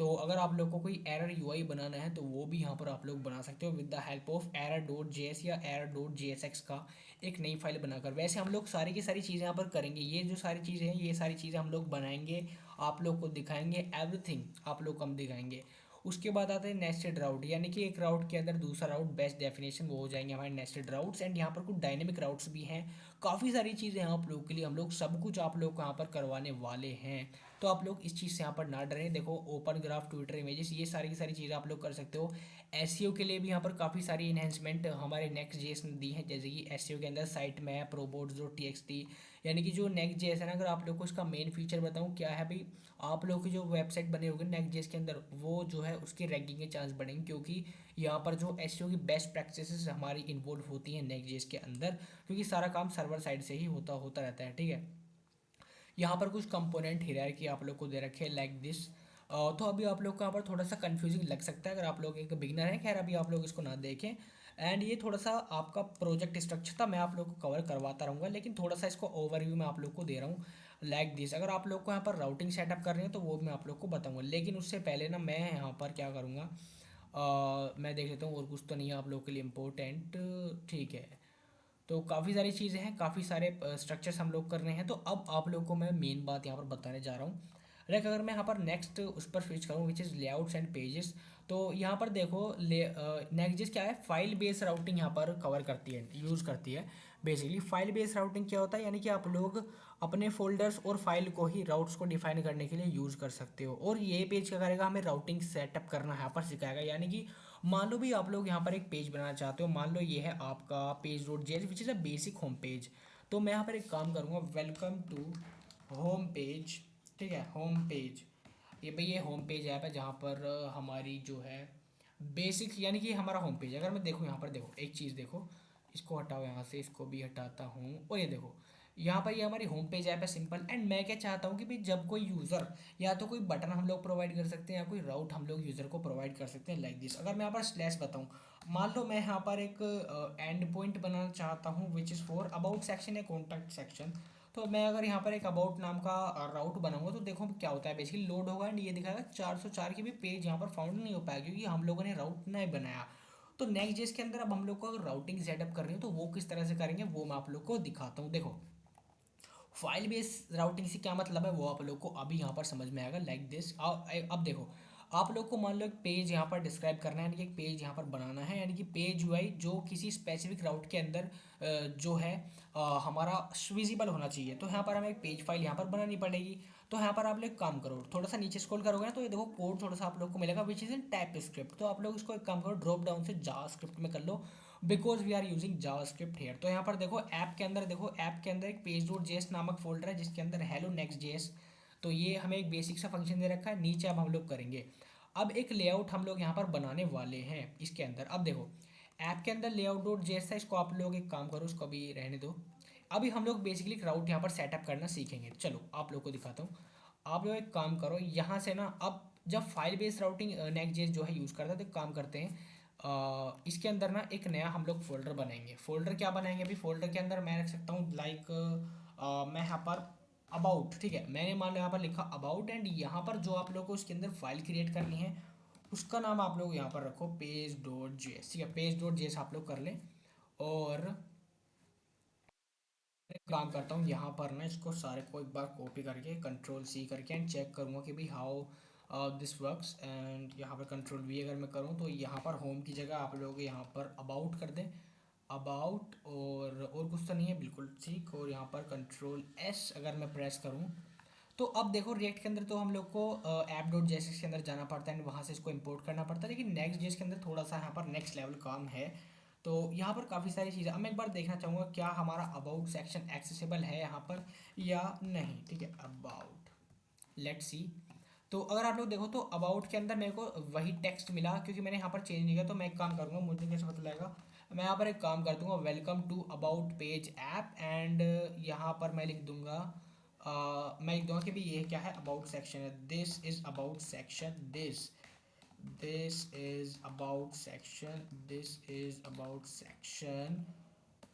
तो अगर आप लोग को कोई एरर यूआई बनाना है तो वो भी यहाँ पर आप लोग बना सकते हो with the help of error dot JS या एरर डॉट जेएसएक्स का एक नई फाइल बनाकर। वैसे हम लोग सारी की सारी चीज़ें यहाँ पर करेंगे, ये जो सारी चीज़ें हैं ये सारी चीज़ें हम लोग बनाएंगे, आप लोग को दिखाएंगे, एवरीथिंग आप लोग को हम दिखाएंगे। उसके बाद आता है नेस्टेड राउट, यानी कि एक राउट के अंदर दूसरा राउट, बेस्ट डेफिनेशन वो हो जाएंगे हमारे नेस्टेड राउट्स। एंड यहाँ पर कुछ डायनेमिक राउट्स भी हैं, काफ़ी सारी चीज़ें हैं आप लोग के लिए, हम लोग सब कुछ आप लोग को यहाँ पर करवाने वाले हैं। तो आप लोग इस चीज़ से यहाँ पर ना डरें। देखो ओपन ग्राफ, ट्विटर इमेजेस, ये सारी की सारी चीज़ें आप लोग कर सकते हो। एसईओ के लिए भी यहाँ पर काफ़ी सारी इन्हेंसमेंट हमारे नेक्स्ट जेएस ने दी है, जैसे कि एसईओ के अंदर साइट मैप, रोबोट्स जो टीएक्सटी, यानी कि जो नेक्स्ट जेएस है ना, अगर आप लोग को इसका मेन फीचर बताऊँ क्या है भाई, आप लोग की जो वेबसाइट बने होंगे नेक्स्ट जेएस के अंदर वो जो है उसकी रैंकिंग के चांस बढ़ेंगे, क्योंकि यहाँ पर जो एसईओ की बेस्ट प्रैक्टिसेस हमारी इन्वॉल्व होती हैं नेक्स्ट जेएस के अंदर, क्योंकि सारा काम सर्वर साइड से ही होता होता रहता है, ठीक है। यहाँ पर कुछ कंपोनेंट हियरार्की आप लोग को दे रखे हैं लाइक दिस। तो अभी आप लोग को यहाँ पर थोड़ा सा कंफ्यूजिंग लग सकता है अगर आप लोग एक बिगनर हैं, खैर अभी आप लोग इसको ना देखें। एंड ये थोड़ा सा आपका प्रोजेक्ट स्ट्रक्चर था, मैं आप लोग को कवर करवाता रहूँगा, लेकिन थोड़ा सा इसको ओवरव्यू में आप लोग को दे रहा हूँ लाइक दिस। अगर आप लोग को यहाँ पर राउटिंग सेटअप कर रहे हैं तो वो मैं आप लोग को बताऊँगा, लेकिन उससे पहले ना मैं यहाँ पर क्या करूँगा, मैं देख लेता हूँ और कुछ तो नहीं है आप लोग के लिए इम्पोर्टेंट, ठीक है। तो काफ़ी सारी चीज़ें हैं, काफ़ी सारे स्ट्रक्चर्स हम लोग कर रहे हैं, तो अब आप लोग को मैं मेन बात यहाँ पर बताने जा रहा हूँ। लाइक अगर मैं यहाँ पर नेक्स्ट उस पर स्विच करूँ which is layouts and pages, तो यहाँ पर देखो नेक्स्ट चीज़ क्या है, फाइल बेस राउटिंग यहाँ पर कवर करती है, यूज़ करती है। बेसिकली फाइल बेस राउटिंग क्या होता है, यानी कि आप लोग अपने फोल्डर्स और फाइल को ही राउट्स को डिफाइन करने के लिए यूज़ कर सकते हो। और ये पेज क्या करेगा, हमें राउटिंग सेटअप करना यहाँ पर सिखाएगा, यानी कि मान लो भी आप लोग यहाँ पर एक पेज बनाना चाहते हो, मान लो ये है आपका page dot JS which is a basic home page. तो मैं यहाँ पर एक काम करूँगा, वेलकम टू होम पेज, ठीक है, होम पेज। ये भाई ये होम पेज ऐप है जहाँ पर हमारी जो है बेसिक, यानी कि हमारा होम पेज। अगर मैं देखूँ यहाँ पर, देखो एक चीज़ देखो, इसको हटाओ यहाँ से, इसको भी हटाता हूँ, और ये देखो यहाँ पर ये हमारी होम पेज ऐप है, सिंपल। एंड मैं क्या चाहता हूँ कि भाई जब कोई यूज़र, या तो कोई बटन हम लोग प्रोवाइड कर सकते हैं या कोई राउट हम लोग यूज़र को प्रोवाइड कर सकते हैं लाइक दिस। अगर मैं यहाँ पर स्लैश बताऊँ, मान लो मैं यहाँ पर एक एंड पॉइंट बनाना चाहता हूँ which is for about section या कॉन्टैक्ट सेक्शन। तो मैं अगर यहाँ पर एक अबाउट नाम का राउट बनाऊंगा तो देखो क्या होता है, बेसिकली लोड होगा एंड ये दिखाएगा 404 की भी पेज यहाँ पर फाउंड नहीं हो पाएगा, क्योंकि हम लोगों ने राउट नहीं बनाया। तो नेक्स्ट जेस के अंदर अब हम लोग को अगर राउटिंग सेटअप कर रहे हो तो वो किस तरह से करेंगे वो मैं आप लोग को दिखाता हूँ। देखो फाइल बेस राउटिंग से क्या मतलब है वो आप लोग को अभी यहाँ पर समझ में आएगा लाइक दिस। अब देखो आप लोग को मान लो एक पेज यहाँ पर डिस्क्राइब करना है, यानी कि एक पेज यहाँ पर बनाना है, यानी कि पेज यूआई जो किसी स्पेसिफिक राउट के अंदर जो है हमारा विजिबल होना चाहिए। तो यहाँ पर हमें एक पेज फाइल यहाँ पर बनानी पड़ेगी। तो यहाँ पर आप लोग एक काम करो, थोड़ा सा नीचे स्क्रॉल करोगे ना तो ये देखो कोड थोड़ा सा आप लोग को मिलेगा which is in type script. तो आप लोग इसको एक काम करो, ड्रॉप डाउन से जावा स्क्रिप्ट में कर लो, because we are using JavaScript here. तो यहाँ पर देखो ऐप के अंदर, देखो ऐप के अंदर एक पेज डॉट जेएस नामक फोल्डर है जिसके अंदर हेलो नेक्स्ट जेएस। तो ये हमें एक बेसिक सा फंक्शन दे रखा है, नीचे अब हम लोग करेंगे। अब एक लेआउट हम लोग यहाँ पर बनाने वाले हैं इसके अंदर। अब देखो ऐप के अंदर लेआउट डॉट जेएस है, इसको आप लोग एक काम करो, इसको अभी रहने दो। अभी हम लोग बेसिकली एक राउट यहाँ पर सेटअप करना सीखेंगे, चलो आप लोग को दिखाता हूँ। आप लोग एक काम करो यहाँ से ना, अब जब file based routing next JS जो है यूज़ करता है तो एक काम करते हैं, इसके अंदर ना एक नया हम लोग फोल्डर बनाएंगे। फोल्डर क्या बनाएंगे, अभी फोल्डर के अंदर मैं रख सकता हूँ लाइक मैं यहाँ पर अबाउट, ठीक है, मैंने मान लो यहाँ पर लिखा अबाउट। एंड यहाँ पर जो आप लोग को उसके अंदर फाइल क्रिएट करनी है उसका नाम आप लोग यहाँ पर रखो पेज डॉट जेएस, ठीक है, पेज डॉट जेएस आप लोग कर लें। और एक काम करता हूँ यहाँ पर ना इसको सारे को एक बार कॉपी करके कंट्रोल सी करके एंड चेक करूँगा कि भाई हाउ दिस वर्क्स। एंड यहाँ पर कंट्रोल वी अगर मैं करूँ तो यहाँ पर होम की जगह आप लोग यहाँ पर अबाउट कर दें, अबाउट, और कुछ तो नहीं है, बिल्कुल ठीक। और यहाँ पर कंट्रोल एस अगर मैं प्रेस करूँ तो अब देखो रिएक्ट के अंदर तो हम लोग को ऐप डॉट जेएसएक्स के अंदर जाना पड़ता है, वहाँ से इसको इंपोर्ट करना पड़ता है, लेकिन नेक्स्ट जेएस के अंदर थोड़ा सा यहाँ पर नेक्स्ट लेवल काम है। तो यहाँ पर काफ़ी सारी चीज़ें, अब मैं एक बार देखना चाहूँगा क्या हमारा अबाउट सेक्शन एक्सेसिबल है यहाँ पर या नहीं, ठीक है, अबाउट, लेट्स सी। तो अगर आप लोग देखो तो अबाउट के अंदर मेरे को वही टेक्स्ट मिला, क्योंकि मैंने यहाँ पर चेंज नहीं किया। तो मैं एक काम करूँगा, मुझे कैसे पता लगेगा, मैं यहाँ पर एक काम कर दूंगा, welcome to about page app. And यहाँ पर मैं लिख दूंगा मैं लिख दूंगा कि भाई ये क्या है, अबाउट सेक्शन है, this is about section, this is about section, this is about section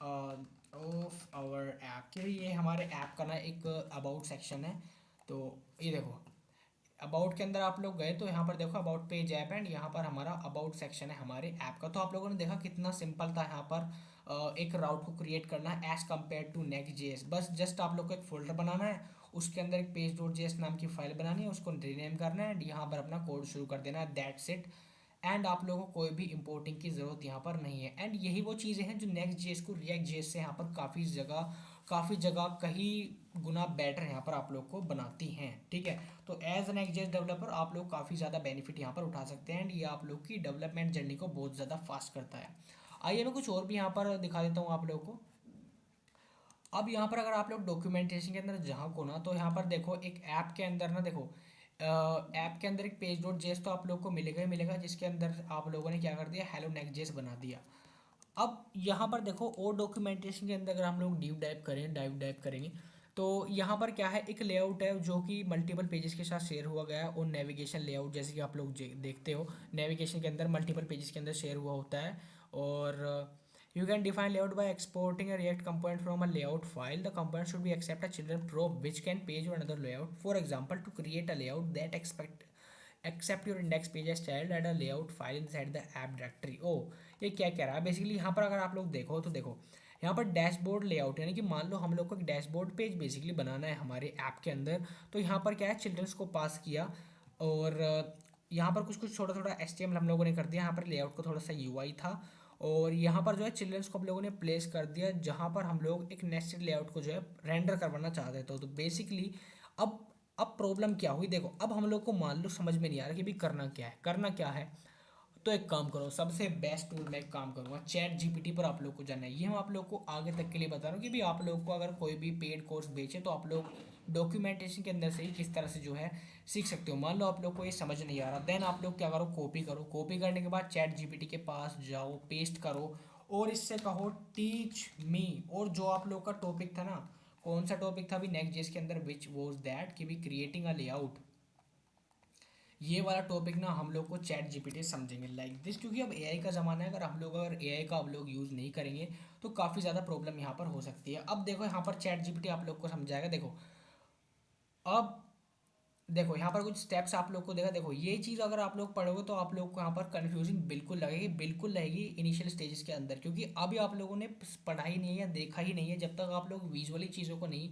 of our app, कि ये हमारे ऐप का ना एक अबाउट सेक्शन है। तो ये देखो अबाउट के अंदर आप लोग गए तो यहाँ पर देखो अबाउट पेज ऐप एंड यहाँ पर हमारा अबाउट सेक्शन है हमारे ऐप का। तो आप लोगों ने देखा कितना सिंपल था यहाँ पर एक राउट को क्रिएट करना है as compare to Next JS. बस जस्ट आप लोग को एक फोल्डर बनाना है, उसके अंदर एक पेज डॉट जेएस नाम की फाइल बनानी है, उसको रीनेम करना है एंड यहाँ पर अपना कोड शुरू कर देना है, दैट्स इट। एंड आप लोगों को कोई भी इंपोर्टिंग की ज़रूरत यहाँ पर नहीं है। एंड यही वो चीज़ें हैं जो नेक्स्ट जेएस को रिएक्ट जेएस से यहाँ पर काफ़ी जगह कहीं गुना बेटर यहाँ पर आप लोग को बनाती हैं। ठीक है, तो एज एन एक्जेस डेवलपर आप लोग काफ़ी ज़्यादा बेनिफिट यहाँ पर उठा सकते हैं एंड ये आप लोग की डेवलपमेंट जर्नी को बहुत ज़्यादा फास्ट करता है। आइए मैं कुछ और भी यहाँ पर दिखा देता हूँ आप लोगों को। अब यहाँ पर अगर आप लोग डॉक्यूमेंटेशन के अंदर जहाँ को ना, तो यहाँ पर देखो एक ऐप के अंदर ना देखो, ऐप के अंदर एक पेज डॉट जेएस तो आप लोग को मिलेगा ही मिलेगा, जिसके अंदर आप लोगों ने क्या कर दिया, हेलो नेक्स्ट जेएस बना दिया। अब यहाँ पर देखो और डॉक्यूमेंटेशन के अंदर अगर हम लोग डाइव करेंगे तो यहाँ पर क्या है, एक लेआउट है जो कि मल्टीपल पेजेस के साथ शेयर हुआ गया है, और नेविगेशन लेआउट जैसे कि आप लोग देखते हो नेविगेशन के अंदर मल्टीपल पेजेस के अंदर शेयर हुआ होता है। और you can define layout by exporting a react component from a layout file. The component should be accept a children probe which can page or another layout. For example, to create a layout that accept your index page as child, add a layout file inside the app directory. ओ ये क्या कह रहा है बेसिकली, यहाँ पर अगर आप लोग देखो तो देखो यहाँ पर डैशबोर्ड लेआउट, यानी कि मान लो हम लोग को एक डैशबोर्ड पेज बेसिकली बनाना है हमारे ऐप के अंदर। तो यहाँ पर क्या है, चिल्ड्रंस को पास किया और यहाँ पर कुछ कुछ छोटा छोटा HTML हम लोगों ने कर दिया, यहाँ पर लेआउट को थोड़ा सा UI था, और यहाँ पर जो है चिल्ड्रंस को हम लोगों ने प्लेस कर दिया जहाँ पर हम लोग एक नेस्टेड लेआउट को जो है रेंडर करवाना चाहते थे। तो बेसिकली अब अब प्रॉब्लम क्या हुई देखो, अब हम लोग को मान लो समझ में नहीं आ रहा कि भी करना क्या है। तो एक काम करो, सबसे बेस्ट टूल मैं एक काम करूंगा, चैट जीपीटी पर आप लोग को जाना है। ये हम आप लोग को आगे तक के लिए बता रहा हूँ कि भी आप लोग को अगर कोई भी पेड कोर्स बेचे तो आप लोग डॉक्यूमेंटेशन के अंदर से ही किस तरह से जो है सीख सकते हो। मान लो आप लोग को ये समझ नहीं आ रहा, देन आप लोग क्या करो, कॉपी करने के बाद चैट जीपीटी के पास जाओ, पेस्ट करो और इससे कहो टीच मी। और जो आप लोग का टॉपिक था ना, कौन सा टॉपिक था अभी नेक्स्ट जेस के अंदर, विच वॉज दैट कि भी क्रिएटिंग अ लेआउट, ये वाला टॉपिक ना हम लोग को चैट जीपीटी समझेंगे लाइक दिस। क्योंकि अब एआई का ज़माना है, अगर एआई का आप लोग यूज़ नहीं करेंगे तो काफ़ी ज़्यादा प्रॉब्लम यहाँ पर हो सकती है। अब देखो यहाँ पर चैट जीपीटी आप लोग को समझाएगा। देखो अब देखो यहाँ पर कुछ स्टेप्स आप लोग को देगा। देखो ये चीज़ अगर आप लोग पढ़ोगे तो आप लोग को यहाँ पर कंफ्यूजिंग बिल्कुल लगेगी इनिशियल स्टेजेस के अंदर, क्योंकि अभी आप लोगों ने पढ़ा ही नहीं है या देखा ही नहीं है। जब तक आप लोग विजुअली चीज़ों को नहीं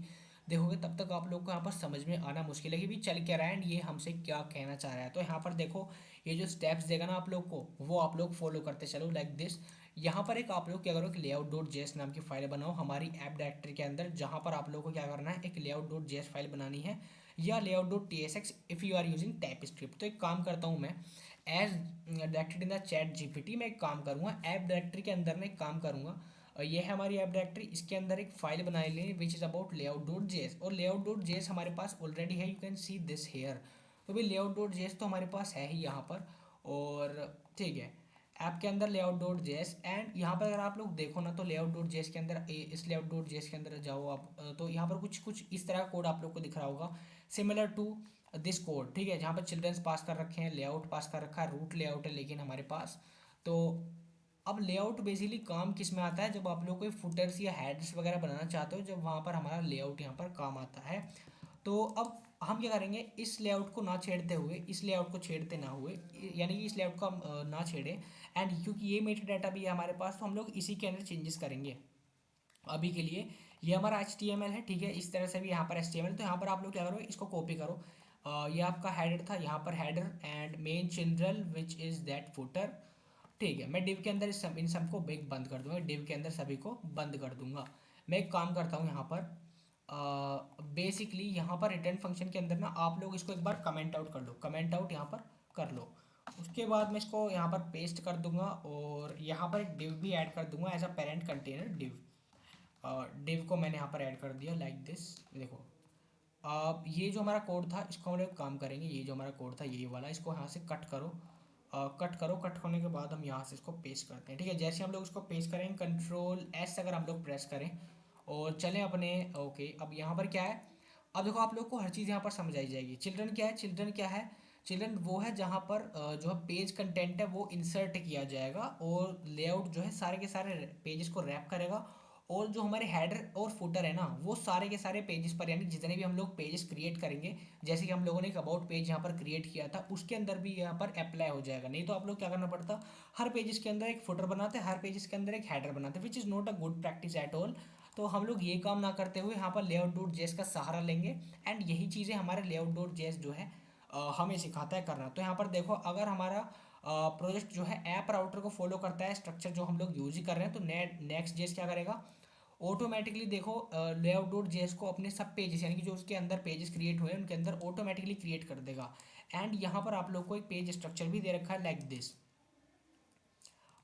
देखोगे तब तक आप लोग को यहाँ पर समझ में आना मुश्किल है कि भी चल क्या रहा है एंड ये हमसे क्या कहना चाह रहा है। तो यहाँ पर देखो ये जो स्टेप्स देगा ना आप लोग को, वो आप लोग फॉलो करते चलो लाइक दिस। यहाँ पर एक आप लोग क्या करो कि लेआउट डॉट जेएस नाम की फाइल बनाओ हमारी ऐप डायरेक्टरी के अंदर, जहाँ पर आप लोग को क्या करना है, एक लेआउट डॉट जेएस फाइल बनानी है या layout dot tsx if you are using TypeScript. तो एक काम करता हूँ मैं, as directed in the ChatGPT में एक काम करूँगा, ऐप डायरेक्टरी के अंदर में एक काम करूँगा। ये है हमारी ऐप डायरेक्टरी, इसके अंदर एक फाइल बनाई लेंगे which is about layout dot JS, और लेआउट डॉट जेएस हमारे पास ऑलरेडी है, you can see this here. तो भाई लेआउट डॉट जेएस तो हमारे पास है ही यहाँ पर, और ठीक है ऐप के अंदर लेआउट डॉट जेएस। एंड यहाँ पर अगर आप लोग देखो ना तो लेआउट डॉट जेएस के अंदर इस लेआउट डॉट जेएस के अंदर जाओ आप, तो यहाँ पर कुछ कुछ इस तरह का कोड आप लोग को दिख रहा होगा सिमिलर टू दिस कोड। ठीक है, जहाँ पर चिल्ड्रंस पास कर रखे हैं, लेआउट पास कर रखा है, रूट लेआउट है लेकिन हमारे पास। तो अब लेआउट बेसिकली काम किस में आता है, जब आप लोग कोई फुटर्स या हेडर्स वगैरह बनाना चाहते हो, जब वहाँ पर हमारा लेआउट यहाँ पर काम आता है। तो अब हम क्या करेंगे, इस लेआउट को ना छेड़ते हुए, इस लेआउट को छेड़ते ना हुए, यानी कि इस लेआउट को हम ना छेड़े एंड क्योंकि ये मेटा डाटा भी है हमारे पास, तो हम लोग इसी के अंदर चेंजेस करेंगे अभी के लिए। ये हमारा HTML है, ठीक है, इस तरह से भी यहाँ पर HTML। तो यहाँ पर आप लोग क्या करो, इसको कॉपी करो। ये आपका हेडर था, यहाँ पर header and main children which is that footer. ठीक है, मैं डिव के अंदर इन सबको एक बंद कर दूंगा, डिव के अंदर सभी को बंद कर दूंगा। मैं एक काम करता हूँ यहाँ पर, बेसिकली यहाँ पर रिटर्न फंक्शन के अंदर ना आप लोग इसको एक बार कमेंट आउट कर लो, कमेंट आउट यहाँ पर कर लो। उसके बाद मैं इसको यहाँ पर पेस्ट कर दूंगा और यहाँ पर एक डिव भी ऐड कर दूंगा as a parent container div. Div को मैंने यहाँ पर ऐड कर दिया लाइक दिस। देखो अब ये जो हमारा कोड था इसको हम लोग काम करेंगे, ये जो हमारा कोड था ये वाला, इसको यहाँ से कट करो, कट होने के बाद हम यहाँ से इसको पेस्ट करते हैं। ठीक है, जैसे हम लोग इसको पेस्ट करेंगे Ctrl+S अगर हम लोग प्रेस करें और चलें अपने, ओके अब यहाँ पर क्या है, अब देखो आप लोग को हर चीज़ यहाँ पर समझ आई जाएगी। चिल्ड्रन क्या है, चिल्ड्रन वो है जहाँ पर जो है पेज कंटेंट है वो इंसर्ट किया जाएगा और लेआउट जो है सारे के सारे पेजेस को रैप करेगा और जो हमारे हेडर और फुटर है ना, वो सारे के सारे पेजेस पर, यानी जितने भी हम लोग पेजेस क्रिएट करेंगे, जैसे कि हम लोगों ने एक अबाउट पेज यहाँ पर क्रिएट किया था, उसके अंदर भी यहाँ पर अप्लाई हो जाएगा। नहीं तो आप लोग क्या करना पड़ता, हर पेजेस के अंदर एक फुटर बनाते, हर पेजेस के अंदर एक हेडर बनाते, which is not a good practice at all. तो हम लोग ये काम ना करते हुए यहाँ पर लेआउट डॉट जेएस का सहारा लेंगे, एंड यही चीज़ें हमारे लेआउट डॉट जेएस जो है हमें सिखाता है करना। तो यहाँ पर देखो, अगर हमारा प्रोजेक्ट जो है ऐप राउटर को फॉलो करता है, स्ट्रक्चर जो हम लोग यूज ही कर रहे हैं, तो नेक्स्ट जेएस क्या करेगा, ऑटोमेटिकली देखो लेआउट डॉट जेएस को अपने सब पेजेस, यानी कि जो उसके अंदर पेजेस क्रिएट हुए हैं उनके अंदर ऑटोमेटिकली क्रिएट कर देगा। एंड यहाँ पर आप लोग को एक पेज स्ट्रक्चर भी दे रखा है लाइक दिस।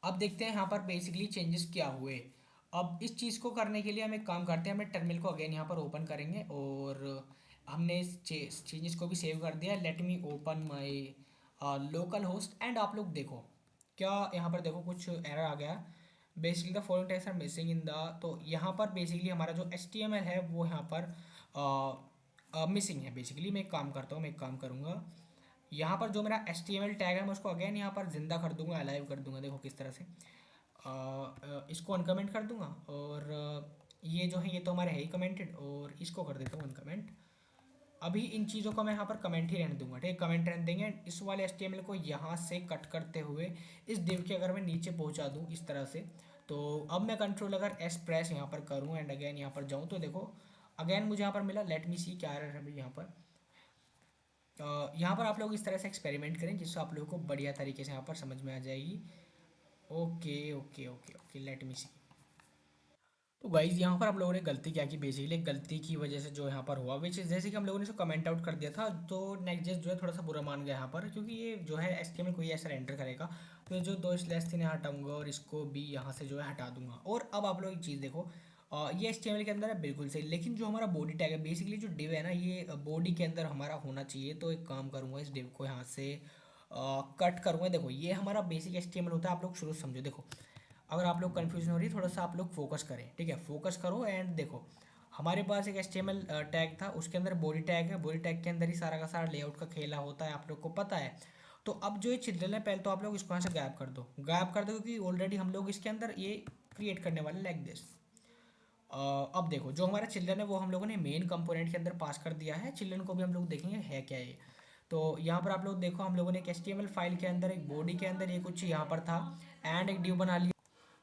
अब देखते हैं यहाँ पर बेसिकली चेंजेस क्या हुए। अब इस चीज़ को करने के लिए हम एक काम करते हैं, हमें टर्मिनल को अगेन यहाँ पर ओपन करेंगे, और हमने इस चेंजेस को भी सेव कर दिया। Let me open my local host, and आप लोग देखो क्या यहाँ पर देखो कुछ एरर आ गया। Basically the following tags are missing in the, तो यहाँ पर बेसिकली हमारा जो HTML है वो यहाँ पर मिसिंग है। बेसिकली मैं एक काम करता हूँ, मैं एक काम करूँगा, यहाँ पर जो मेरा HTML टैग है मैं उसको अगेन यहाँ पर जिंदा कर दूंगा, अलाइव कर दूंगा। देखो किस तरह से इसको अनकमेंट कर दूंगा, और ये जो है ये तो हमारे है ही कमेंटेड, और इसको कर देता हूँ अनकमेंट। अभी इन चीज़ों को मैं यहाँ पर कमेंट ही रहने दूंगा, ठीक है, कमेंट रहने देंगे। इस वाले HTML को यहाँ से कट करते हुए इस div के अगर मैं नीचे पहुँचा दूँ इस तरह से, तो अब मैं कंट्रोल अगर S प्रेस यहाँ पर करूँ एंड अगेन यहाँ पर जाऊँ, तो देखो अगेन मुझे यहाँ पर मिला। लेट मी सी क्या है अभी यहाँ पर। यहाँ पर आप लोग इस तरह से एक्सपेरिमेंट करें जिससे आप लोगों को बढ़िया तरीके से यहाँ पर समझ में आ जाएगी। Okay okay okay okay, let me see. तो गाइज यहाँ पर आप लोगों ने गलती क्या की, बेसिकली गलती की वजह से जो यहाँ पर हुआ, विच जैसे कि हम लोगों ने इसको कमेंट आउट कर दिया था, तो नेक्स्ट जो है थोड़ा सा बुरा मान गया यहाँ पर, क्योंकि ये जो है HTML कोई ऐसा एंटर करेगा, तो ये जो दो स्लैश थे यहाँ हटाऊंगा और इसको भी यहाँ से जो है हटा दूंगा। और अब आप लोग एक चीज़ देखो, ये HTML के अंदर है बिल्कुल सही, लेकिन जो हमारा बॉडी टैग है, बेसिकली जो डिव है ना, ये बॉडी के अंदर हमारा होना चाहिए। तो एक काम करूँगा, इस डिव को यहाँ से कट करूँगा। देखो ये हमारा बेसिक HTML होता है, आप लोग शुरू से समझो। देखो अगर आप लोग कन्फ्यूजन हो रही है, थोड़ा सा आप लोग फोकस करें, ठीक है, फोकस करो। एंड देखो हमारे पास एक HTML टैग था, उसके अंदर बॉडी टैग है, बॉडी टैग के अंदर ही सारा का सारा लेआउट का खेला होता है, आप लोग को पता है। तो अब जो ये चिल्ड्रन है, पहले तो आप लोग इसको यहाँ से गायब कर दो, गायब कर दो, क्योंकि ऑलरेडी हम लोग इसके अंदर ये क्रिएट करने वाले लाइक दिस। अब देखो जो हमारा चिल्ड्रन है वो हम लोगों ने मेन कंपोनेंट के अंदर पास कर दिया है। चिल्ड्रन को भी हम लोग देखेंगे है क्या ये। तो यहाँ पर आप लोग देखो, हम लोगों ने एक HTML फाइल के अंदर एक बॉडी के अंदर ये कुछ यहाँ पर था, एंड एक डिव बना लिया।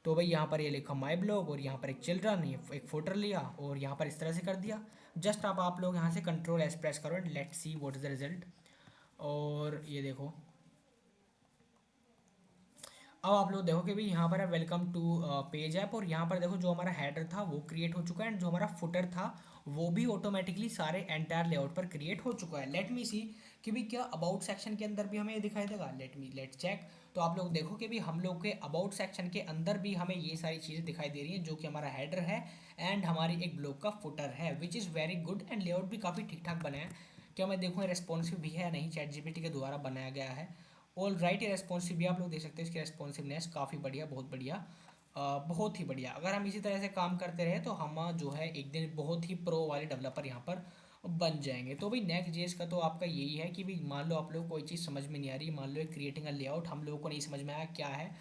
तो भाई यहाँ पर ये लिखा माई ब्लॉग, और यहाँ पर एक चिल्ड्रन, ये एक फोल्डर लिया और यहाँ पर इस तरह से कर दिया। जस्ट अब आप लोग यहाँ से कंट्रोल S प्रेस करो and let's see what is the result. और ये देखो, अब आप लोग देखो कि भाई यहाँ पर है वेलकम टू पेज ऐप, और यहाँ पर देखो जो हमारा हेडर था वो क्रिएट हो चुका है, एंड जो हमारा फुटर था वो भी ऑटोमेटिकली सारे एंटायर लेआउट पर क्रिएट हो चुका है। लेट मी सी कि भाई क्या अबाउट सेक्शन के अंदर भी हमें ये दिखाई देगा। Let check. तो आप लोग देखो कि भाई हम लोग के अबाउट सेक्शन के अंदर भी हमें ये सारी चीज़ें दिखाई दे रही हैं, जो कि हमारा हेडर है एंड हमारी एक ब्लॉग का फुटर है, which is very good. And layout भी काफ़ी ठीक ठाक बना है। क्या मैं देखूँ रेस्पॉन्सिव भी है या नहीं, ChatGPT के द्वारा बनाया गया है। ऑल राइट, ये रेस्पॉन्सिव भी आप लोग देख सकते हैं, इसकी रेस्पॉन्सिवनेस काफ़ी बढ़िया, बहुत बढ़िया, बहुत ही बढ़िया। अगर हम इसी तरह से काम करते रहे तो हम जो है एक दिन बहुत ही प्रो वाले डेवलपर यहाँ पर बन जाएंगे। तो भाई नेक्स्ट जेएस का तो आपका यही है कि भाई मान लो आप लोग कोई चीज़ समझ में नहीं आ रही, मान लो एक क्रिएटिंग अ लेआउट हम लोगों को नहीं समझ में आया क्या है,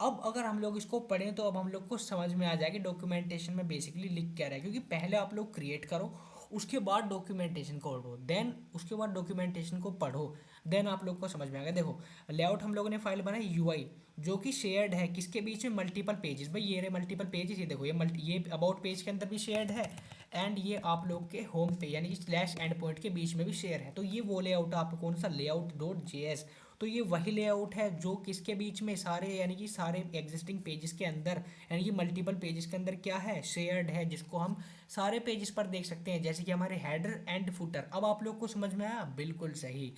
अब अगर हम लोग इसको पढ़ें तो अब हम लोग को समझ में आ जाएगी डॉक्यूमेंटेशन में बेसिकली लिख क्या रहा है। क्योंकि पहले आप लोग क्रिएट करो, उसके बाद डॉक्यूमेंटेशन को पढ़ो, देन उसके बाद डॉक्यूमेंटेशन को पढ़ो, देन आप लोग को समझ में आएगा। देखो लेआउट हम लोगों ने फाइल बनाई UI, जो कि शेयर्ड है किसके बीच में, मल्टीपल पेजेस। भाई ये रहे मल्टीपल पेजेस, ये देखो ये अबाउट पेज के अंदर भी शेयर्ड है, एंड ये आप लोग के होम पे यानी कि स्लैश एंड पॉइंट के बीच में भी शेयर है। तो ये वो लेआउट है, आपको कौन सा, लेआउट डॉट JS। तो ये वही लेआउट है जो किसके बीच में, सारे यानी कि सारे एग्जिस्टिंग पेजेस के अंदर, यानी कि मल्टीपल पेजेस के अंदर क्या है, शेयर्ड है, जिसको हम सारे पेजेस पर देख सकते हैं, जैसे कि हमारे हेडर एंड फुटर। अब आप लोग को समझ में आया, बिल्कुल सही।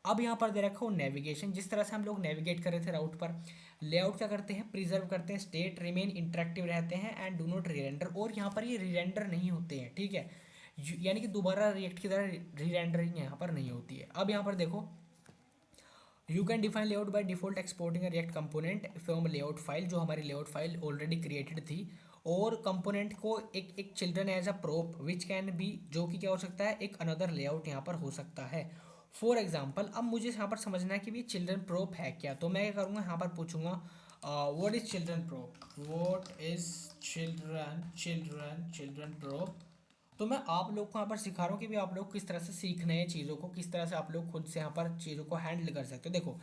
अब यहाँ पर दे रखा हो नेविगेशन, जिस तरह से हम लोग नेविगेट कर रहे थे राउट पर, लेआउट क्या करते हैं, प्रिजर्व करते हैं, स्टेट रिमेन इंटरेक्टिव रहते हैं एंड डू नॉट रीरेंडर, और यहाँ पर ये रीरेंडर नहीं होते हैं, ठीक है, यानी कि दोबारा रिएक्ट की तरह रीरेंडरिंग यहाँ पर नहीं होती है। अब यहाँ पर देखो, you can define layout by default exporting a react component from layout file, जो हमारी लेआउट फाइल ऑलरेडी क्रिएटेड थी, और कंपोनेंट को एक children as a prop which can be, जो कि क्या हो सकता है, एक अनदर लेआउट यहाँ पर हो सकता है। फॉर एग्जाम्पल अब मुझे यहाँ पर समझना है कि भी चिल्ड्रन प्रोप है क्या, तो मैं क्या करूँगा, यहाँ पर पूछूंगा what is children probe, what is children probe. तो मैं आप लोग को यहाँ पर सिखा रहा हूँ कि भी आप लोग किस तरह से सीखने हैं चीज़ों को, किस तरह से आप लोग खुद से यहाँ पर चीज़ों को हैंडल कर सकते हो। देखो,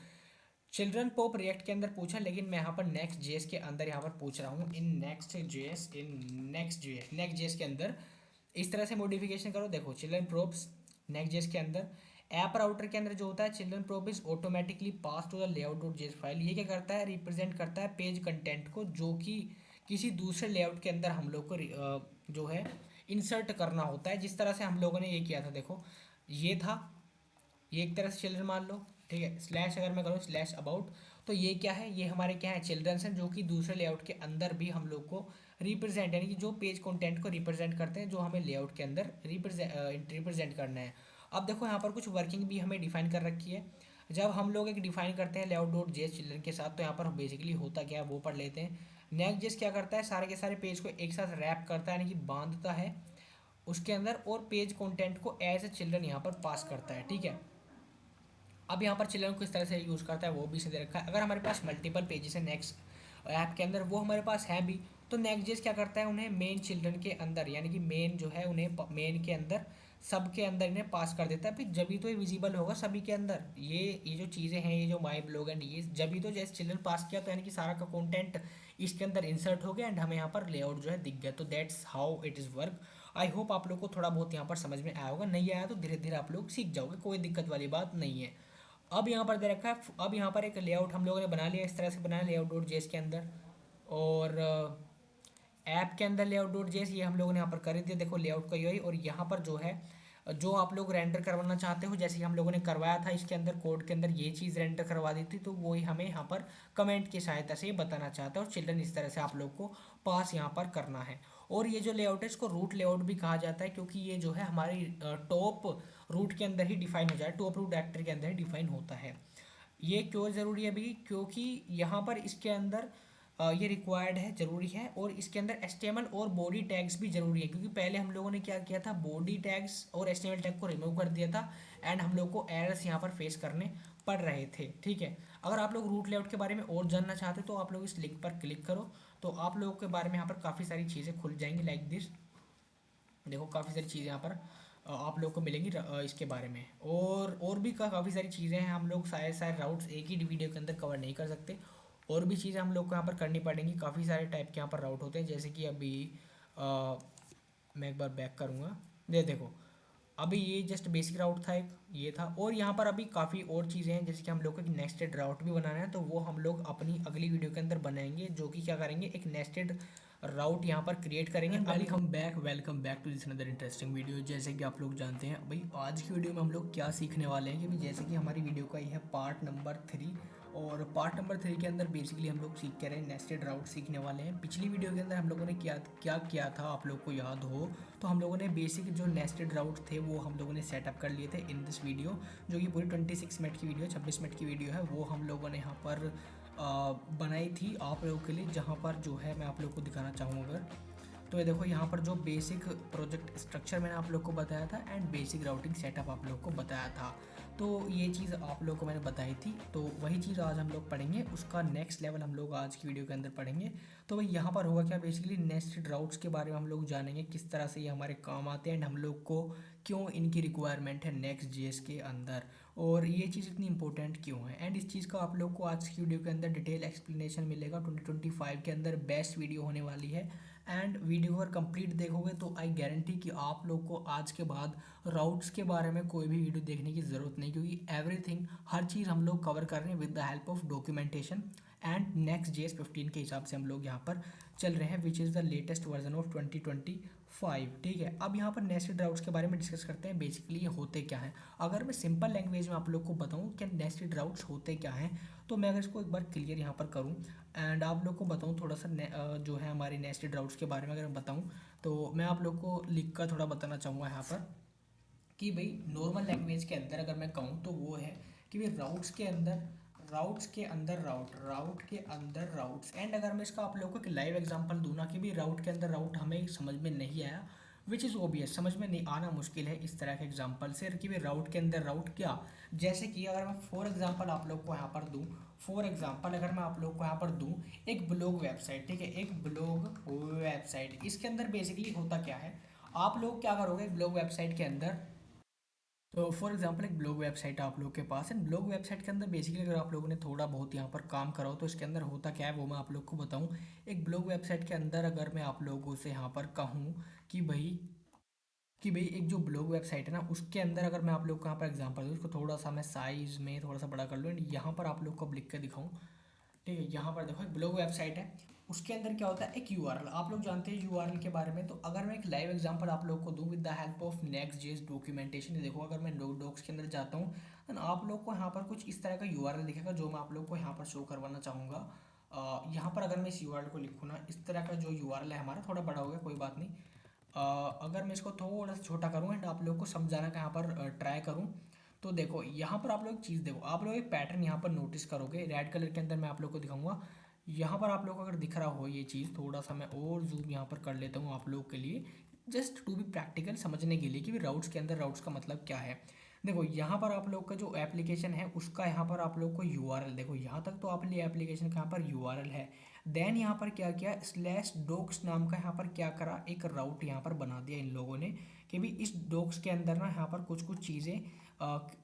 चिल्ड्रन पोप रिएक्ट के अंदर पूछा, लेकिन मैं यहाँ पर नेक्स्ट जेएस के अंदर यहाँ पर पूछ रहा हूँ, नेक्स्ट जेएस के अंदर इस तरह से मॉडिफिकेशन करो। देखो, चिल्ड्रन प्रोब्स नेक्स्ट जेएस के अंदर ऐप राउटर के अंदर जो होता है, children prop is automatically pass to the layout dot JS file. ये क्या करता है, रिप्रेजेंट करता है पेज कंटेंट को, जो कि किसी दूसरे लेआउट के अंदर हम लोग को जो है इंसर्ट करना होता है। जिस तरह से हम लोगों ने ये किया था, देखो ये था, ये एक तरह से चिल्ड्रन मान लो, ठीक है। स्लैश अगर मैं करूँ स्लैश अबाउट, तो ये क्या है, ये हमारे क्या है, चिल्ड्रंस हैं, जो कि दूसरे लेआउट के अंदर भी हम लोग को रिप्रेजेंट, यानी कि जो पेज कंटेंट को रिप्रेजेंट करते हैं, जो हमें लेआउट के अंदर रिप्रेजेंट करना है। अब देखो यहाँ पर कुछ वर्किंग भी हमें डिफाइन कर रखी है। जब हम लोग एक डिफाइन करते हैं लेआउट डॉट जेएस चिल्ड्रन के साथ, तो यहाँ पर बेसिकली होता क्या है वो पढ़ लेते हैं। नेक्स्ट जेएस क्या करता है, सारे के सारे पेज को एक साथ रैप करता है, यानी कि बांधता है उसके अंदर, और पेज कंटेंट को एज ए चिल्ड्रन यहाँ पर पास करता है, ठीक है। अब यहाँ पर चिल्ड्रन को किस तरह से यूज़ करता है वो भी इसे दे रखा है। अगर हमारे पास मल्टीपल पेजेस है नेक्स्ट ऐप के अंदर, वो हमारे पास है भी, तो नेक्स्ट जेस क्या करता है, उन्हें मेन चिल्ड्रन के अंदर, यानी कि मेन जो है उन्हें मेन के अंदर, सब के अंदर इन्हें पास कर देता है। फिर जब तो ये विजिबल होगा सभी के अंदर, ये जो चीज़ें हैं, ये जो माई ब्लॉग एंड ये जब तो जैसे चिल्ड्रन पास किया, तो यानी कि सारा का कंटेंट इसके अंदर इंसर्ट हो गया एंड हमें यहाँ पर लेआउट जो है दिख गया। तो that's how it is work. I hope आप लोग को थोड़ा बहुत यहाँ पर समझ में आया होगा, नहीं आया तो धीरे धीरे आप लोग सीख जाओगे, कोई दिक्कत वाली बात नहीं है। अब यहाँ पर दे रखा है, अब यहाँ पर एक लेआउट हम लोगों ने बना लिया, इस तरह से बनाया लेआउट डॉट जेएस के अंदर, और ऐप के अंदर लेआउट डॉट जेएस ये हम लोगों ने यहाँ पर कर दिया। देखो लेआउट का यही, और यहाँ पर जो है जो आप लोग रेंडर करवाना चाहते हो, जैसे कि हम लोगों ने करवाया था इसके अंदर कोड के अंदर, ये चीज़ रेंडर करवा दी थी, तो वही हमें यहाँ पर कमेंट की सहायता से ये बताना चाहता है, और चिल्ड्रन इस तरह से आप लोग को पास यहाँ पर करना है। और ये जो लेआउट है इसको रूट लेआउट भी कहा जाता है, क्योंकि ये जो है हमारी टॉप रूट के अंदर ही डिफाइन हो जाए, टॉप रूट डायरेक्टरी के अंदर ही डिफाइन होता है। ये क्यों ज़रूरी है भाई, क्योंकि यहाँ पर इसके अंदर ये रिक्वायर्ड है, ज़रूरी है, और इसके अंदर एचटीएमएल और बॉडी टैग्स भी ज़रूरी है, क्योंकि पहले हम लोगों ने क्या किया था, बॉडी टैग्स और एचटीएमएल टैग को रिमूव कर दिया था एंड हम लोग को एरर्स यहाँ पर फेस करने पड़ रहे थे, ठीक है। अगर आप लोग रूट लेआउट के बारे में और जानना चाहते हो, तो आप लोग इस लिंक पर क्लिक करो, तो आप लोगों के बारे में यहाँ पर काफ़ी सारी चीज़ें खुल जाएंगी लाइक दिस। देखो काफ़ी सारी चीज़ें यहाँ पर आप लोग को मिलेंगी इसके बारे में, और भी काफ़ी सारी चीज़ें हैं, हम लोग शायद शायद राउट्स एक ही वीडियो के अंदर कवर नहीं कर सकते, और भी चीज़ें हम लोग को यहाँ पर करनी पड़ेंगी। काफ़ी सारे टाइप के यहाँ पर राउट होते हैं, जैसे कि अभी मैं एक बार बैक करूँगा, ये देखो अभी ये जस्ट बेसिक राउट था एक, ये था, और यहाँ पर अभी काफ़ी और चीज़ें हैं, जैसे कि हम लोग को एक नेस्टेड राउट भी बनाना है, तो वो हम लोग अपनी अगली वीडियो के अंदर बनाएंगे, जो कि क्या करेंगे, एक नेस्टेड राउट यहाँ पर क्रिएट करेंगे। Welcome back to this another interesting video. जैसे कि आप लोग जानते हैं भाई, आज की वीडियो में हम लोग क्या सीखने वाले हैं, कि भाई जैसे कि हमारी वीडियो का ये है पार्ट नंबर 3, और पार्ट नंबर 3 के अंदर बेसिकली हम लोग सीख के रहे हैं, नेस्टेड राउट सीखने वाले हैं। पिछली वीडियो के अंदर हम लोगों ने क्या क्या किया था, आप लोग को याद हो तो हम लोगों ने बेसिक जो नेस्टेड राउट थे वो हम लोगों ने सेटअप कर लिए थे इन दिस वीडियो, जो कि पूरी 26 मिनट की वीडियो, 26 मिनट की वीडियो है, वो हम लोगों ने यहाँ पर बनाई थी आप लोगों के लिए, जहाँ पर जो है मैं आप लोग को दिखाना चाहूँ अगर, तो ये देखो यहाँ पर जो बेसिक प्रोजेक्ट स्ट्रक्चर मैंने आप लोग को बताया था एंड बेसिक राउटिंग सेटअप आप लोग को बताया था, तो ये चीज़ आप लोग को मैंने बताई थी, तो वही चीज़ आज हम लोग पढ़ेंगे, उसका नेक्स्ट लेवल हम लोग आज की वीडियो के अंदर पढ़ेंगे। तो भाई यहाँ पर होगा क्या, बेसिकली नेस्टेड राउट्स के बारे में हम लोग जानेंगे, किस तरह से ये हमारे काम आते हैं एंड हम लोग को क्यों इनकी रिक्वायरमेंट है नेक्स्ट जेएस के अंदर, और ये चीज़ इतनी इंपॉर्टेंट क्यों है, एंड इस चीज़ का आप लोग को आज की वीडियो के अंदर डिटेल एक्सप्लेनेशन मिलेगा। 2025 के अंदर बेस्ट वीडियो होने वाली है, एंड वीडियो अगर कंप्लीट देखोगे तो आई गारंटी कि आप लोग को आज के बाद राउट्स के बारे में कोई भी वीडियो देखने की ज़रूरत नहीं, क्योंकि एवरीथिंग हर चीज़ हम लोग कवर कर रहे हैं with the help of documentation and next JS 15 के हिसाब से हम लोग यहाँ पर चल रहे हैं, which is the latest version of 2025, ठीक है। अब यहाँ पर नेस्टेड राउट्स के बारे में डिस्कस करते हैं, बेसिकली ये होते क्या हैं। अगर मैं सिंपल लैंग्वेज में आप लोग को बताऊँ क्या नेस्टेड राउट्स होते क्या हैं, तो मैं अगर इसको एक बार क्लियर यहाँ पर करूँ एंड आप लोग को बताऊँ थोड़ा सा जो है हमारी नेस्टेड राउट्स के बारे में अगर मैं बताऊँ, तो मैं आप लोग को लिख कर थोड़ा बताना चाहूँगा यहाँ पर, कि भाई नॉर्मल लैंग्वेज के अंदर अगर मैं कहूँ तो वो है कि भाई राउट के अंदर राउट्स, एंड अगर मैं इसका आप लोगों को एक लाइव एग्जांपल दूँ ना, कि भाई राउट के अंदर राउट हमें समझ में नहीं आया, विच इज़ ओबियस, समझ में नहीं आना मुश्किल है इस तरह के एग्जांपल से, कि भाई राउट के अंदर राउट क्या, जैसे कि अगर मैं फॉर एग्जांपल आप लोग को यहाँ पर दूँ, फॉर एग्जांपल अगर मैं आप लोग को यहाँ पर दूं एक ब्लॉग वेबसाइट, ठीक है, एक ब्लॉग वेबसाइट, इसके अंदर बेसिकली होता क्या है, आप लोग क्या करोगे एक ब्लॉग वेबसाइट के अंदर। तो फॉर एग्जांपल एक ब्लॉग वेबसाइट आप लोग के पास है, ब्लॉग वेबसाइट के अंदर बेसिकली अगर आप लोगों ने थोड़ा बहुत यहाँ पर काम करा हो तो इसके अंदर होता क्या है वो मैं आप लोग को बताऊं। एक ब्लॉग वेबसाइट के अंदर अगर मैं आप लोगों से यहाँ पर कहूँ कि भाई एक जो ब्लॉग वेबसाइट है ना उसके अंदर अगर मैं आप लोग को यहाँ पर एग्जांपल दूँ, उसको थोड़ा सा मैं साइज में थोड़ा सा बड़ा कर लूँ एंड यहाँ पर आप लोग को अब लिख के दिखाऊँ। ठीक है, यहाँ पर देखो एक ब्लॉग वेबसाइट है, उसके अंदर क्या होता है एक यूआरएल, आप लोग जानते हैं यूआरएल के बारे में। तो अगर मैं एक लाइव एग्जांपल आप लोग को दूं with the help of next JS documentation, देखो अगर मैं डॉक्स के अंदर जाता हूँ तो आप लोग को यहाँ पर कुछ इस तरह का यूआरएल दिखेगा जो मैं आप लोग को यहाँ पर शो करवाना चाहूँगा। यहाँ पर अगर मैं इस यूआरएल को लिखूँ ना, इस तरह का जो यूआरएल है हमारा, थोड़ा बड़ा हो गया कोई बात नहीं। अगर मैं इसको थोड़ा सा छोटा करूँ एंड आप लोग को समझाना का यहाँ पर ट्राई करूँ, तो देखो यहाँ पर आप लोग चीज़ देखो, आप लोग एक पैटर्न यहाँ पर नोटिस करोगे रेड कलर के अंदर मैं आप लोग को दिखाऊंगा। यहाँ पर आप लोग को अगर दिख रहा हो ये चीज़, थोड़ा सा मैं और जूम यहाँ पर कर लेता हूँ आप लोग के लिए, जस्ट टू बी प्रैक्टिकल समझने के लिए कि राउट्स के अंदर राउट्स का मतलब क्या है। देखो यहाँ पर आप लोग का जो एप्लीकेशन है उसका यहाँ पर आप लोग को यूआरएल, देखो यहाँ तक तो अपने एप्लीकेशन का यहाँ पर यूआरएल है। देन यहाँ पर क्या किया, स्लैश डॉक्स नाम का यहाँ पर क्या करा, एक राउट यहाँ पर बना दिया इन लोगों ने कि भी इस डॉक्स के अंदर ना यहाँ पर कुछ कुछ चीज़ें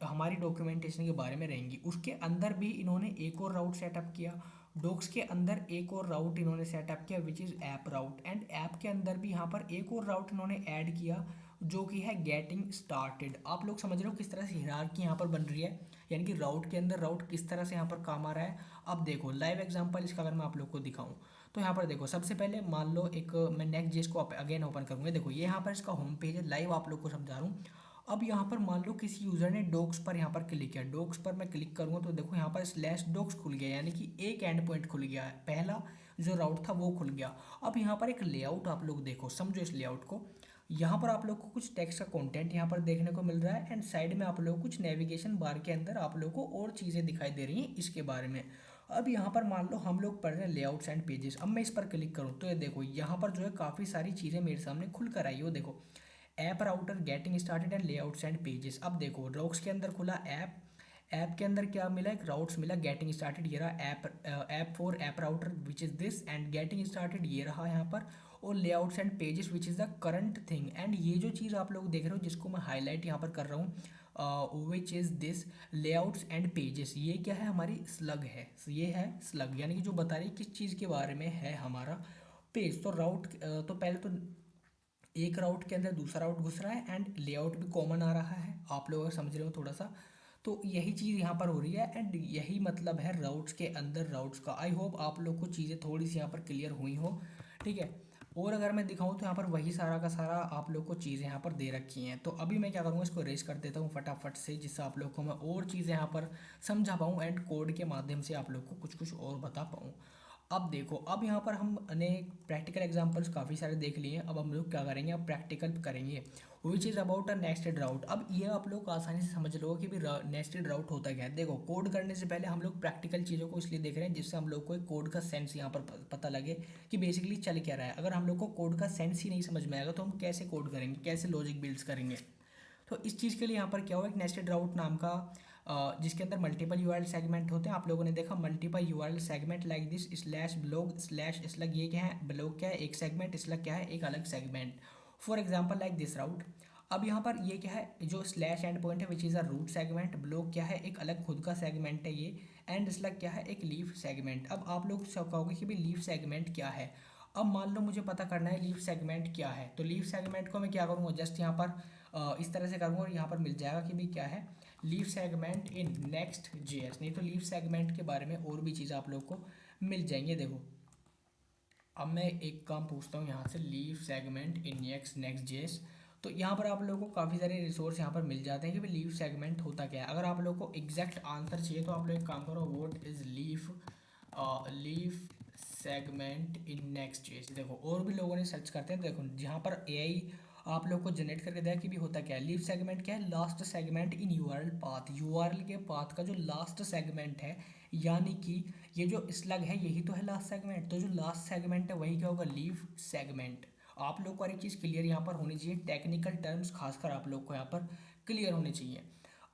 हमारी डॉक्यूमेंटेशन के बारे में रहेंगी। उसके अंदर भी इन्होंने एक और राउट सेटअप किया, डॉक्स के अंदर एक और राउट इन्होंने सेटअप किया which is app route, and app के अंदर भी यहाँ पर एक और राउट इन्होंने ऐड किया जो कि है गेटिंग स्टार्टेड। आप लोग समझ रहे हो किस तरह से हिरार्की यहाँ पर बन रही है, यानी कि राउट के अंदर राउट किस तरह से यहाँ पर काम आ रहा है। अब देखो लाइव एग्जांपल इसका अगर मैं आप लोग को दिखाऊं तो यहाँ पर देखो सबसे पहले मान लो एक मैं नेक्स्ट जेस को अगेन ओपन करूंगा, देखो ये यहाँ पर इसका होम पेज है, लाइव आप लोग को समझा रहा हूँ। अब यहाँ पर मान लो किसी यूज़र ने डॉक्स पर यहाँ पर क्लिक किया, डॉक्स पर मैं क्लिक करूँगा तो देखो यहाँ पर स्लैश डॉक्स खुल गया, यानी कि एक एंड पॉइंट खुल गया है, पहला जो राउट था वो खुल गया। अब यहाँ पर एक लेआउट आप लोग देखो, समझो इस लेआउट को, यहाँ पर आप लोग को कुछ टेक्स्ट का कंटेंट यहाँ पर देखने को मिल रहा है एंड साइड में आप लोग को कुछ नेविगेशन बार के अंदर आप लोग को और चीज़ें दिखाई दे रही हैं इसके बारे में। अब यहाँ पर मान लो हम लोग पढ़ रहे हैं लेआउट्स एंड पेजेस, अब मैं इस पर क्लिक करूँ तो ये देखो यहाँ पर जो है काफ़ी सारी चीज़ें मेरे सामने खुल कर आई हो, देखो app router getting started and layouts and pages. अब देखो रॉक्स के अंदर खुला ऐप, ऐप के अंदर क्या मिला, एक राउट्स मिला, गेटिंग स्टार्टेड ये रहा app for app router which is this, and getting started ये रहा यहाँ पर, और layouts and pages which is the current thing. And ये जो चीज़ आप लोग देख रहे हो जिसको मैं हाईलाइट यहाँ पर कर रहा हूँ which is this layouts and pages, ये क्या है हमारी स्लग है, ये है स्लग, यानी कि जो बता रही है किस चीज़ के बारे में है हमारा पेज। तो राउट तो पहले तो एक राउट के अंदर दूसरा राउट घुस रहा है एंड लेआउट भी कॉमन आ रहा है, आप लोग समझ रहे हो थोड़ा सा। तो यही चीज़ यहाँ पर हो रही है एंड यही मतलब है राउट्स के अंदर राउट्स का। आई होप आप लोग को चीज़ें थोड़ी सी यहाँ पर क्लियर हुई हो, ठीक है। और अगर मैं दिखाऊँ तो यहाँ पर वही सारा का सारा आप लोग को चीज़ें यहाँ पर दे रखी हैं। तो अभी मैं क्या करूँगा, इसको रेस कर देता हूँ फटाफट से, जिससे आप लोग को मैं और चीज़ें यहाँ पर समझा पाऊँ एंड कोड के माध्यम से आप लोग को कुछ कुछ और बता पाऊँ। अब देखो अब यहाँ पर हमने प्रैक्टिकल एग्जांपल्स काफ़ी सारे देख लिए हैं, अब हम लोग क्या करेंगे, अब प्रैक्टिकल करेंगे which is about a nested route. अब ये आप लोग आसानी से समझ लो कि भी नेस्टेड राउट होता क्या है। देखो कोड करने से पहले हम लोग प्रैक्टिकल चीज़ों को इसलिए देख रहे हैं जिससे हम लोग को एक कोड का सेंस यहाँ पर पता लगे कि बेसिकली चल क्या रहा है। अगर हम लोग को कोड का सेंस ही नहीं समझ में आएगा तो हम कैसे कोड करेंगे, कैसे लॉजिक बिल्ड्स करेंगे। तो इस चीज़ के लिए यहाँ पर क्या हुआ, एक नेस्टेड राउट नाम का जिसके अंदर मल्टीपल यूआरएल सेगमेंट होते हैं, आप लोगों ने देखा multiple URL segment like this slash blog slash slug, ये क्या है ब्लॉग क्या है एक सेगमेंट, स्लग क्या है एक अलग segment, for example like this route. अब यहाँ पर ये क्या है, जो स्लैश एंड पॉइंट है which is a root segment, blog क्या है एक अलग खुद का सेगमेंट है ये, एंड स्लग क्या है एक लीफ सेगमेंट। अब आप लोग कहोगे कि भाई लीफ सेगमेंट क्या है। अब मान लो मुझे पता करना है लीफ सेगमेंट क्या है, तो लीफ सेगमेंट को मैं क्या करूँगा, जस्ट यहाँ पर इस तरह से करूँगा और यहाँ पर मिल जाएगा कि भाई क्या है leaf segment in next JS, नहीं तो लीफ सेगमेंट के बारे में और भी चीज़ आप लोग को मिल जाएंगे। देखो अब मैं एक काम पूछता हूँ यहाँ से, leaf segment in next JS, तो यहाँ पर आप लोगों को काफ़ी सारे रिसोर्स यहाँ पर मिल जाते हैं कि भाई लीफ सेगमेंट होता क्या है। अगर आप लोग को एग्जैक्ट आंसर चाहिए तो आप लोग एक काम करो, what is leaf segment in next JS. देखो और भी लोगों ने सर्च करते हैं, देखो जहाँ पर एआई आप लोग को जनरेट करके दिया कि भी होता क्या है। लीफ सेगमेंट क्या है, last segment in URL path, URL के पाथ का जो लास्ट सेगमेंट है, यानी कि ये जो स्लग है यही तो है लास्ट सेगमेंट, तो जो लास्ट सेगमेंट है वही क्या होगा लीफ सेगमेंट। आप लोग को हर एक चीज़ क्लियर यहाँ पर होनी चाहिए, टेक्निकल टर्म्स खासकर आप लोग को यहाँ पर क्लियर होने चाहिए।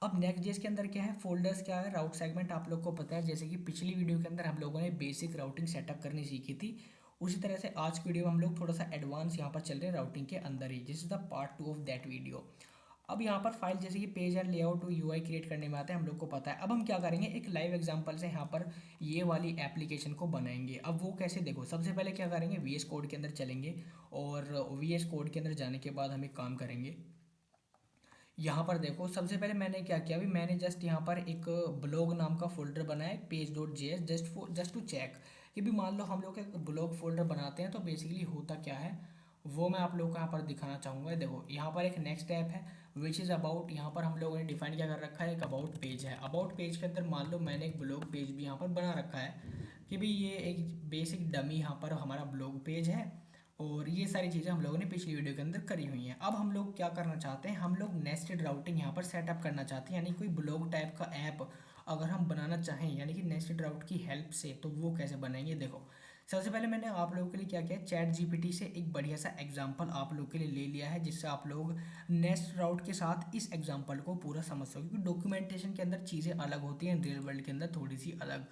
अब नेक्स्ट जेएस के अंदर क्या है, फोल्डर्स क्या है, राउट सेगमेंट आप लोग को पता है, जैसे कि पिछली वीडियो के अंदर हम लोगों ने बेसिक राउटिंग सेटअप करनी सीखी थी, उसी तरह से आज की वीडियो में हम लोग थोड़ा सा एडवांस यहाँ पर चल रहे हैं राउटिंग के अंदर ही, this is the part 2 of that video. अब यहाँ पर फाइल जैसे कि page and layout UI create करने में आता है, हम लोग को पता है। अब हम क्या करेंगे, एक लाइव एग्जांपल से यहाँ पर ये वाली एप्लीकेशन को बनाएंगे। अब वो कैसे, देखो सबसे पहले क्या करेंगे, वीएस कोड के अंदर चलेंगे और वीएस कोड के अंदर जाने के बाद हम एक काम करेंगे। यहाँ पर देखो सबसे पहले मैंने क्या किया, अभी मैंने जस्ट यहाँ पर एक ब्लॉग नाम का फोल्डर बनाया page dot J S, just to check कि भी मान लो हम लोग एक ब्लॉग फोल्डर बनाते हैं तो बेसिकली होता क्या है, वो मैं आप लोग को यहाँ पर दिखाना चाहूँगा। देखो यहाँ पर एक नेक्स्ट ऐप है विच इज़ अबाउट, यहाँ पर हम लोगों ने डिफाइन क्या कर रखा है, एक अबाउट पेज है। अबाउट पेज के अंदर मान लो मैंने एक ब्लॉग पेज भी यहाँ पर बना रखा है कि भाई ये एक बेसिक डमी यहाँ पर हमारा ब्लॉग पेज है, और ये सारी चीज़ें हम लोगों ने पिछली वीडियो के अंदर करी हुई हैं। अब हम लोग क्या करना चाहते हैं, हम लोग नेस्टेड राउटिंग यहाँ पर सेटअप करना चाहते हैं, यानी कोई ब्लॉग टाइप का ऐप अगर हम बनाना चाहें यानी कि नेस्टेड राउट की हेल्प से, तो वो कैसे बनाएंगे। देखो सबसे पहले मैंने आप लोगों के लिए क्या किया, चैट जीपीटी से एक बढ़िया सा एग्जांपल आप लोग के लिए ले लिया है, जिससे आप लोग नेस्ट राउट के साथ इस एग्जांपल को पूरा समझ सको, क्योंकि डॉक्यूमेंटेशन के अंदर चीज़ें अलग होती हैं, रियल वर्ल्ड के अंदर थोड़ी सी अलग।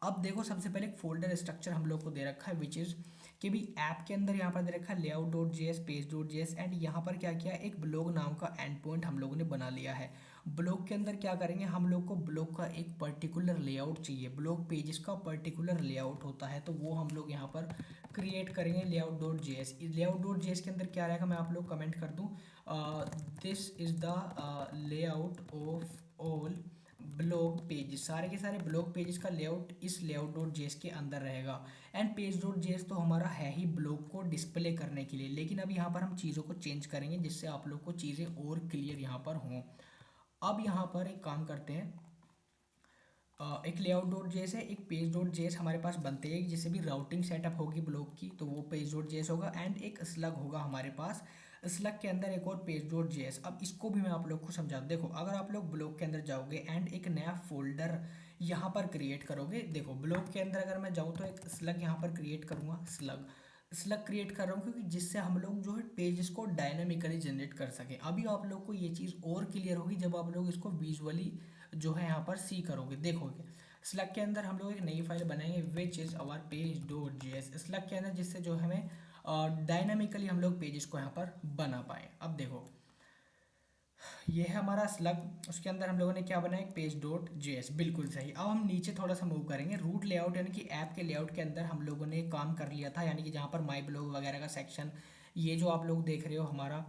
अब देखो सबसे पहले एक फोल्डर स्ट्रक्चर हम लोग को दे रखा है विच इज़ कि भी ऐप के अंदर यहाँ पर दे रखा है layout dot J S, page dot J S, and यहाँ पर क्या किया, एक ब्लॉग नाम का एंड पॉइंट हम लोगों ने बना लिया है। ब्लॉग के अंदर क्या करेंगे, हम लोग को ब्लॉग का एक पर्टिकुलर लेआउट चाहिए, ब्लॉग पेजेस का पर्टिकुलर लेआउट होता है, तो वो हम लोग यहाँ पर क्रिएट करेंगे layout dot J S. Layout dot J S के अंदर क्या रहेगा, मैं आप लोग कमेंट कर दूँ, this is the layout of all blog pages, सारे के सारे ब्लॉग पेजेस का लेआउट इस लेआउट डॉट जेएस के अंदर रहेगा। एंड पेज डॉट जेएस तो हमारा है ही ब्लॉग को डिस्प्ले करने के लिए, लेकिन अब यहाँ पर हम चीज़ों को चेंज करेंगे जिससे आप लोग को चीज़ें और क्लियर यहाँ पर हों। अब यहाँ पर एक काम करते हैं, एक लेआउट डॉट जेएस है, एक पेज डॉट जेएस हमारे पास बनते हैं, जिससे भी राउटिंग सेटअप होगी ब्लॉग की तो वो पेज डॉट जेएस होगा, एंड एक स्लग होगा हमारे पास, स्लग के अंदर एक और पेज डॉट जेएस। अब इसको भी मैं आप लोग को समझा दूं। देखो अगर आप लोग ब्लॉग के अंदर जाओगे एंड एक नया फोल्डर यहाँ पर क्रिएट करोगे, देखो ब्लॉग के अंदर अगर मैं जाऊँ तो एक स्लग यहाँ पर क्रिएट करूँगा, स्लग स्लग क्रिएट कर रहा हूँ, क्योंकि जिससे हम लोग जो है पेजेस को डायनामिकली जनरेट कर सकें। अभी आप लोग को ये चीज़ और क्लियर होगी जब आप लोग इसको विजुअली जो है यहाँ पर सी करोगे, देखोगे। स्लग के अंदर हम लोग एक नई फाइल बनाएंगे which is our page dot JS, slug के अंदर, जिससे जो हमें डायनामिकली हम लोग पेजेस को यहाँ पर बना पाए। अब देखो ये है हमारा स्लग, उसके अंदर हम लोगों ने क्या बनाया, पेज डॉट जेएस, बिल्कुल सही। अब हम नीचे थोड़ा सा मूव करेंगे, रूट लेआउट यानी कि ऐप के लेआउट के अंदर हम लोगों ने काम कर लिया था, यानी कि जहाँ पर माई ब्लॉग वगैरह का सेक्शन, ये जो आप लोग देख रहे हो हमारा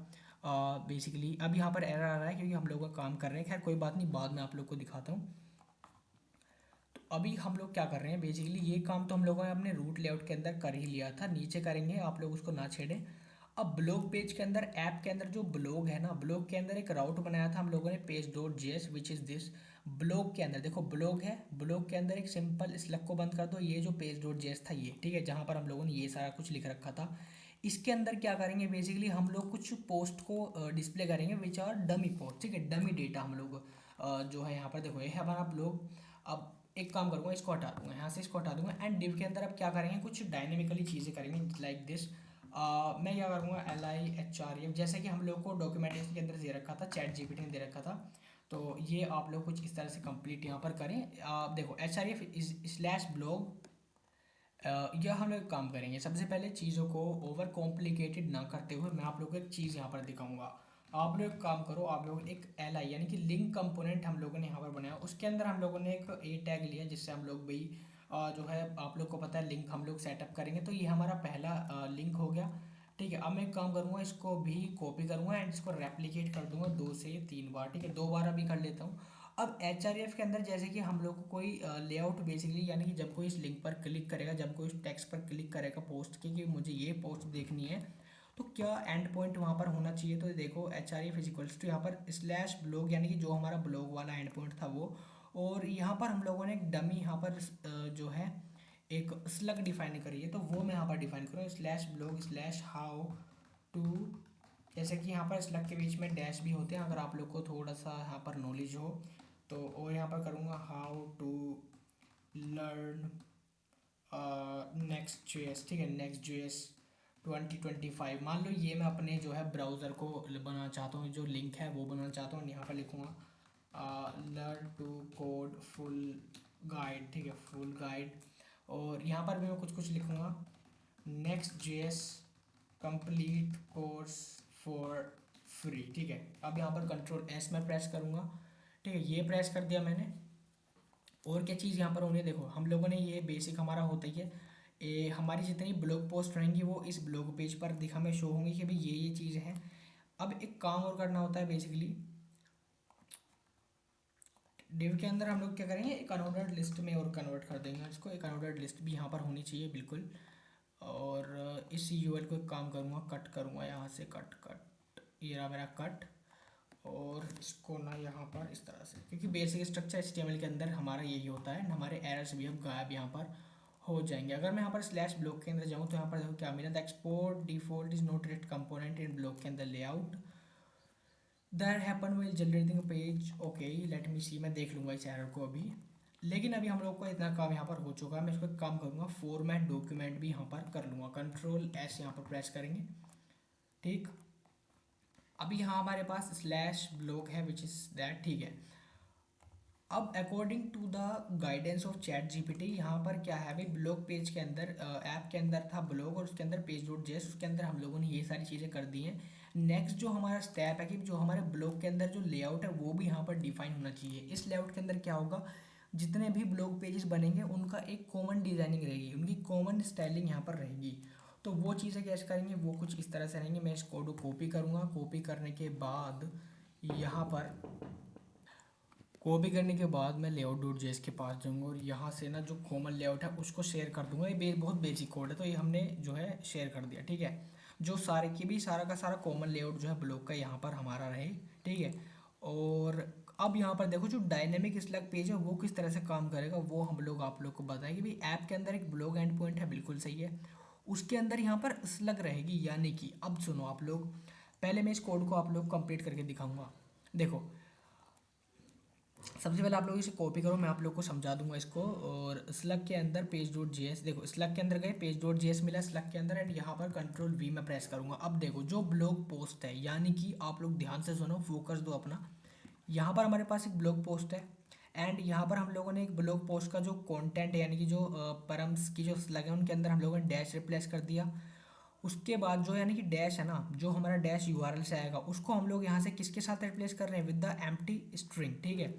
बेसिकली अब यहाँ पर एरर आ रहा है क्योंकि हम लोग का काम कर रहे हैं, खैर कोई बात नहीं, बाद में आप लोग को दिखाता हूँ। अभी हम लोग क्या कर रहे हैं, बेसिकली ये काम तो हम लोगों ने अपने रूट लेआउट के अंदर कर ही लिया था, नीचे करेंगे, आप लोग उसको ना छेड़ें। अब ब्लॉग पेज के अंदर ऐप के अंदर जो ब्लॉग है ना, ब्लॉग के अंदर एक राउट बनाया था हम लोगों ने page dot JS which is this. Blog के अंदर देखो ब्लॉग है, ब्लॉग के अंदर एक सिंपल स्लग को बंद कर दो, ये जो पेज डॉट जेएस था ये, ठीक है, जहाँ पर हम लोगों ने ये सारा कुछ लिख रखा था। इसके अंदर क्या करेंगे, बेसिकली हम लोग कुछ पोस्ट को डिस्प्ले करेंगे विच आर डमी पोस्ट, ठीक है, डमी डेटा हम लोग जो है यहाँ पर देखो ये है हमारा ब्लॉग। अब एक काम करूँगा, इसको हटा दूंगा, यहाँ से इसको हटा दूंगा, एंड डिव के अंदर अब क्या करेंगे, कुछ डायनेमिकली चीज़ें करेंगे लाइक दिस। मैं क्या करूँगा, LIHREF, जैसे कि हम लोग को डॉक्यूमेंटेशन के अंदर दे रखा था, चैट जीपीटी ने दे रखा था, तो ये आप लोग कुछ इस तरह से कंप्लीट यहाँ पर करें। देखो HREF इज स्लैश ब्लॉग, यह हम लोग काम करेंगे। सबसे पहले चीज़ों को ओवर कॉम्प्लिकेटेड ना करते हुए मैं आप लोग को एक चीज़ यहाँ पर दिखाऊंगा। आप लोग एक काम करो, आप लोग एक LI यानी कि लिंक कंपोनेंट हम लोगों ने यहाँ पर बनाया, उसके अंदर हम लोगों ने एक ए टैग लिया, जिससे हम लोग भाई जो है आप लोग को पता है लिंक हम लोग सेटअप करेंगे, तो ये हमारा पहला लिंक हो गया। ठीक है, अब मैं एक काम करूँगा, इसको भी कॉपी करूँगा एंड इसको रेप्लिकेट कर दूंगा 2 से 3 बार, ठीक है, 2 बार अभी कर लेता हूँ। अब HRF के अंदर जैसे कि हम लोग को कोई लेआउट बेसिकली, यानी कि जब कोई इस लिंक पर क्लिक करेगा, जब कोई इस टेक्स्ट पर क्लिक करेगा पोस्ट के कि मुझे ये पोस्ट देखनी है, तो क्या एंड पॉइंट वहाँ पर होना चाहिए, तो देखो HRF इज इक्वल्स टू यहाँ पर स्लैश ब्लॉग, यानी कि जो हमारा ब्लॉग वाला एंड पॉइंट था वो, और यहाँ पर हम लोगों ने एक डमी यहाँ पर जो है एक स्लग डिफाइन करी है, तो वो मैं यहाँ पर डिफाइन करूँ, slash blog slash how to, जैसे कि यहाँ पर स्लग के बीच में डैश भी होते हैं, अगर आप लोग को थोड़ा सा यहाँ पर नॉलेज हो तो। और यहाँ पर करूँगा how to learn Next JS, ठीक है, नेक्स्ट जेएस 2025, मान लो ये मैं अपने जो है ब्राउज़र को बनाना चाहता हूँ, जो लिंक है वो बनाना चाहता हूँ, यहाँ पर लिखूँगा learn to code full guide, ठीक है, फुल गाइड। और यहाँ पर भी मैं कुछ कुछ लिखूँगा, next JS complete course for free, ठीक है। अब यहाँ पर कंट्रोल एस मैं प्रेस करूँगा, ठीक है, ये प्रेस कर दिया मैंने। और क्या चीज़ यहाँ पर होनी है, देखो हम लोगों ने ये बेसिक हमारा होता ही है, हमारी जितनी ब्लॉग पोस्ट रहेंगी वो इस ब्लॉग पेज पर दिखा में शो होंगी कि भाई ये चीज़ है। अब एक काम और करना होता है बेसिकली, डिव के अंदर हम लोग क्या करेंगे, एक अनऑर्डर्ड लिस्ट में और कन्वर्ट कर देंगे इसको। एक अनऑर्डर्ड लिस्ट भी यहाँ पर होनी चाहिए बिल्कुल। और इस यूएल को एक काम करूँगा, कट करूँगा यहाँ से, कट कट, ये रहा मेरा कट। और इसको ना यहाँ पर इस तरह से, क्योंकि बेसिक स्ट्रक्चर HTML के अंदर हमारा यही होता है, हमारे एरर्स भी अब गायब यहाँ पर हो जाएंगे। अगर मैं यहाँ पर स्लैश ब्लॉक के अंदर जाऊँ तो यहाँ पर देखो क्या मिला, the export default is not rate component in block के अंदर layout that happen while generating page. Okay let me see, मैं देख लूँगा इस एरर को अभी। लेकिन अभी हम लोग को इतना काम यहाँ पर हो चुका है, मैं इसको एक काम करूँगा, फॉर्मेट डॉक्यूमेंट भी यहाँ पर कर लूँगा, कंट्रोल एस यहाँ पर प्रेस करेंगे, ठीक। अभी यहाँ हमारे पास स्लैश ब्लॉक है विच इज़ दैट, ठीक है। अब according to the guidance of ChatGPT, यहाँ पर क्या है भाई, ब्लॉग पेज के अंदर, ऐप के अंदर था ब्लॉग और उसके अंदर पेज डॉट जेएस, उसके अंदर हम लोगों ने ये सारी चीज़ें कर दी हैं। नेक्स्ट जो हमारा स्टेप है कि जो हमारे ब्लॉग के अंदर जो लेआउट है वो भी यहाँ पर डिफाइन होना चाहिए। इस लेआउट के अंदर क्या होगा, जितने भी ब्लॉग पेजेस बनेंगे उनका एक कॉमन डिजाइनिंग रहेगी, उनकी कॉमन स्टाइलिंग यहाँ पर रहेगी। तो वो चीज़ें कैसे करेंगे, वो कुछ इस तरह से रहेंगे। मैं इस कोड को कॉपी करूँगा, कॉपी करने के बाद यहाँ पर, कॉपी करने के बाद मैं लेआउट डॉट जेएस के पास जाऊंगा और यहाँ से ना जो कॉमन लेआउट है उसको शेयर कर दूंगा। ये बहुत बेसिक कोड है, तो ये हमने जो है शेयर कर दिया, ठीक है। जो सारे की भी सारा का सारा कॉमन लेआउट जो है ब्लॉग का यहाँ पर हमारा रहे, ठीक है। और अब यहाँ पर देखो जो डायनेमिक स्लग पेज है वो किस तरह से काम करेगा, वो हम लोग आप लोग को बताएं कि भाई ऐप के अंदर एक ब्लॉग एंड पॉइंट है, बिल्कुल सही है, उसके अंदर यहाँ पर स्लग रहेगी। यानी कि अब सुनो आप लोग, पहले मैं इस कोड को आप लोग कंप्लीट करके दिखाऊंगा। देखो सबसे पहले आप लोग इसे कॉपी करो, मैं आप लोग को समझा दूंगा इसको। और स्लग के अंदर पेज डॉट जेएस, देखो स्लग के अंदर गए, पेज डॉट जेएस मिला स्लग के अंदर, एंड यहाँ पर कंट्रोल वी में प्रेस करूंगा। अब देखो जो ब्लॉग पोस्ट है, यानी कि आप लोग ध्यान से सुनो, फोकस दो अपना। यहाँ पर हमारे पास एक ब्लॉग पोस्ट है, एंड यहाँ पर हम लोगों ने एक ब्लॉग पोस्ट का जो कंटेंट है, यानी कि जो परम्स की जो स्लग है उनके अंदर हम लोगों ने डैश रिप्लेस कर दिया। उसके बाद जो यानी कि डैश है ना, जो हमारा डैश यूआरएल से आएगा उसको हम लोग यहाँ से किसके साथ रिप्लेस कर रहे हैं, विद द एम्प्टी स्ट्रिंग, ठीक है।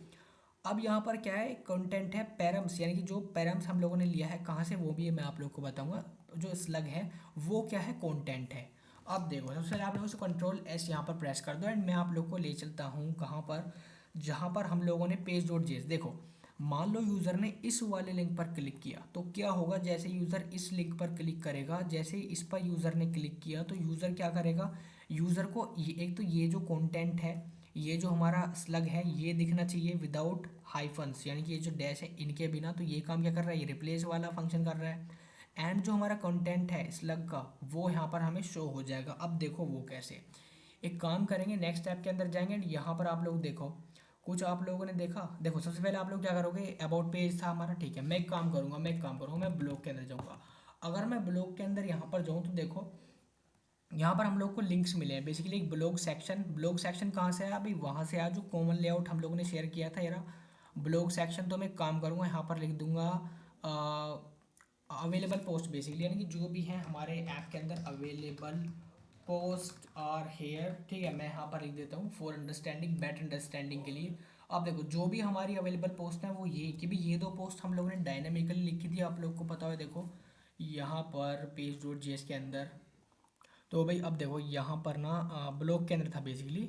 अब यहाँ पर क्या है, कंटेंट है पैरम्स, यानी कि जो पैरम्स हम लोगों ने लिया है कहाँ से, वो भी मैं आप लोग को बताऊंगा। जो स्लग है वो क्या है, कंटेंट है। अब देखो सबसे पहले आप लोगों से कंट्रोल एस यहाँ पर प्रेस कर दो, एंड मैं आप लोग को ले चलता हूँ कहाँ पर, जहाँ पर हम लोगों ने पेज डॉट जेएस, देखो मान लो यूज़र ने इस वाले लिंक पर क्लिक किया तो क्या होगा, जैसे यूज़र इस लिंक पर क्लिक करेगा, जैसे ही इस पर यूज़र ने क्लिक किया तो यूज़र क्या करेगा, यूज़र को एक तो ये जो कंटेंट है, ये जो हमारा स्लग है ये दिखना चाहिए विदाउट हाइफन्स, यानी कि ये जो डैश है इनके बिना। तो ये काम क्या कर रहा है, ये रिप्लेस वाला फंक्शन कर रहा है। एंड जो हमारा कंटेंट है स्लग का वो यहाँ पर हमें शो हो जाएगा। अब देखो वो कैसे, एक काम करेंगे, नेक्स्ट ऐप के अंदर जाएंगे, यहाँ पर आप लोग देखो, कुछ आप लोगों ने देखा, देखो सबसे पहले आप लोग क्या करोगे, अबाउट पेज था हमारा, ठीक है। मैं ब्लॉग के अंदर जाऊँगा। अगर मैं ब्लॉग के अंदर यहाँ पर जाऊँ तो देखो यहाँ पर हम लोग को लिंक्स मिले हैं, बेसिकली एक ब्लॉग सेक्शन कहाँ से आया, अभी वहाँ से आया जो कॉमन लेआउट हम लोगों ने शेयर किया था यार, ब्लॉग सेक्शन। तो मैं एक काम करूँगा, यहाँ पर लिख दूंगा अवेलेबल पोस्ट, बेसिकली यानी कि जो भी है हमारे ऐप के अंदर अवेलेबल पोस्ट आर हेयर, ठीक है। मैं यहाँ पर लिख देता हूँ फॉर अंडरस्टैंडिंग, बेटर अंडरस्टैंडिंग के लिए। अब देखो जो भी हमारी अवेलेबल पोस्ट है वो ये कि भी ये दो पोस्ट हम लोगों ने डायनामिकली लिखी थी, आप लोग को पता है। देखो यहाँ पर पेज डॉट जेएस के अंदर, तो भाई अब देखो यहाँ पर ना ब्लॉग के अंदर था बेसिकली,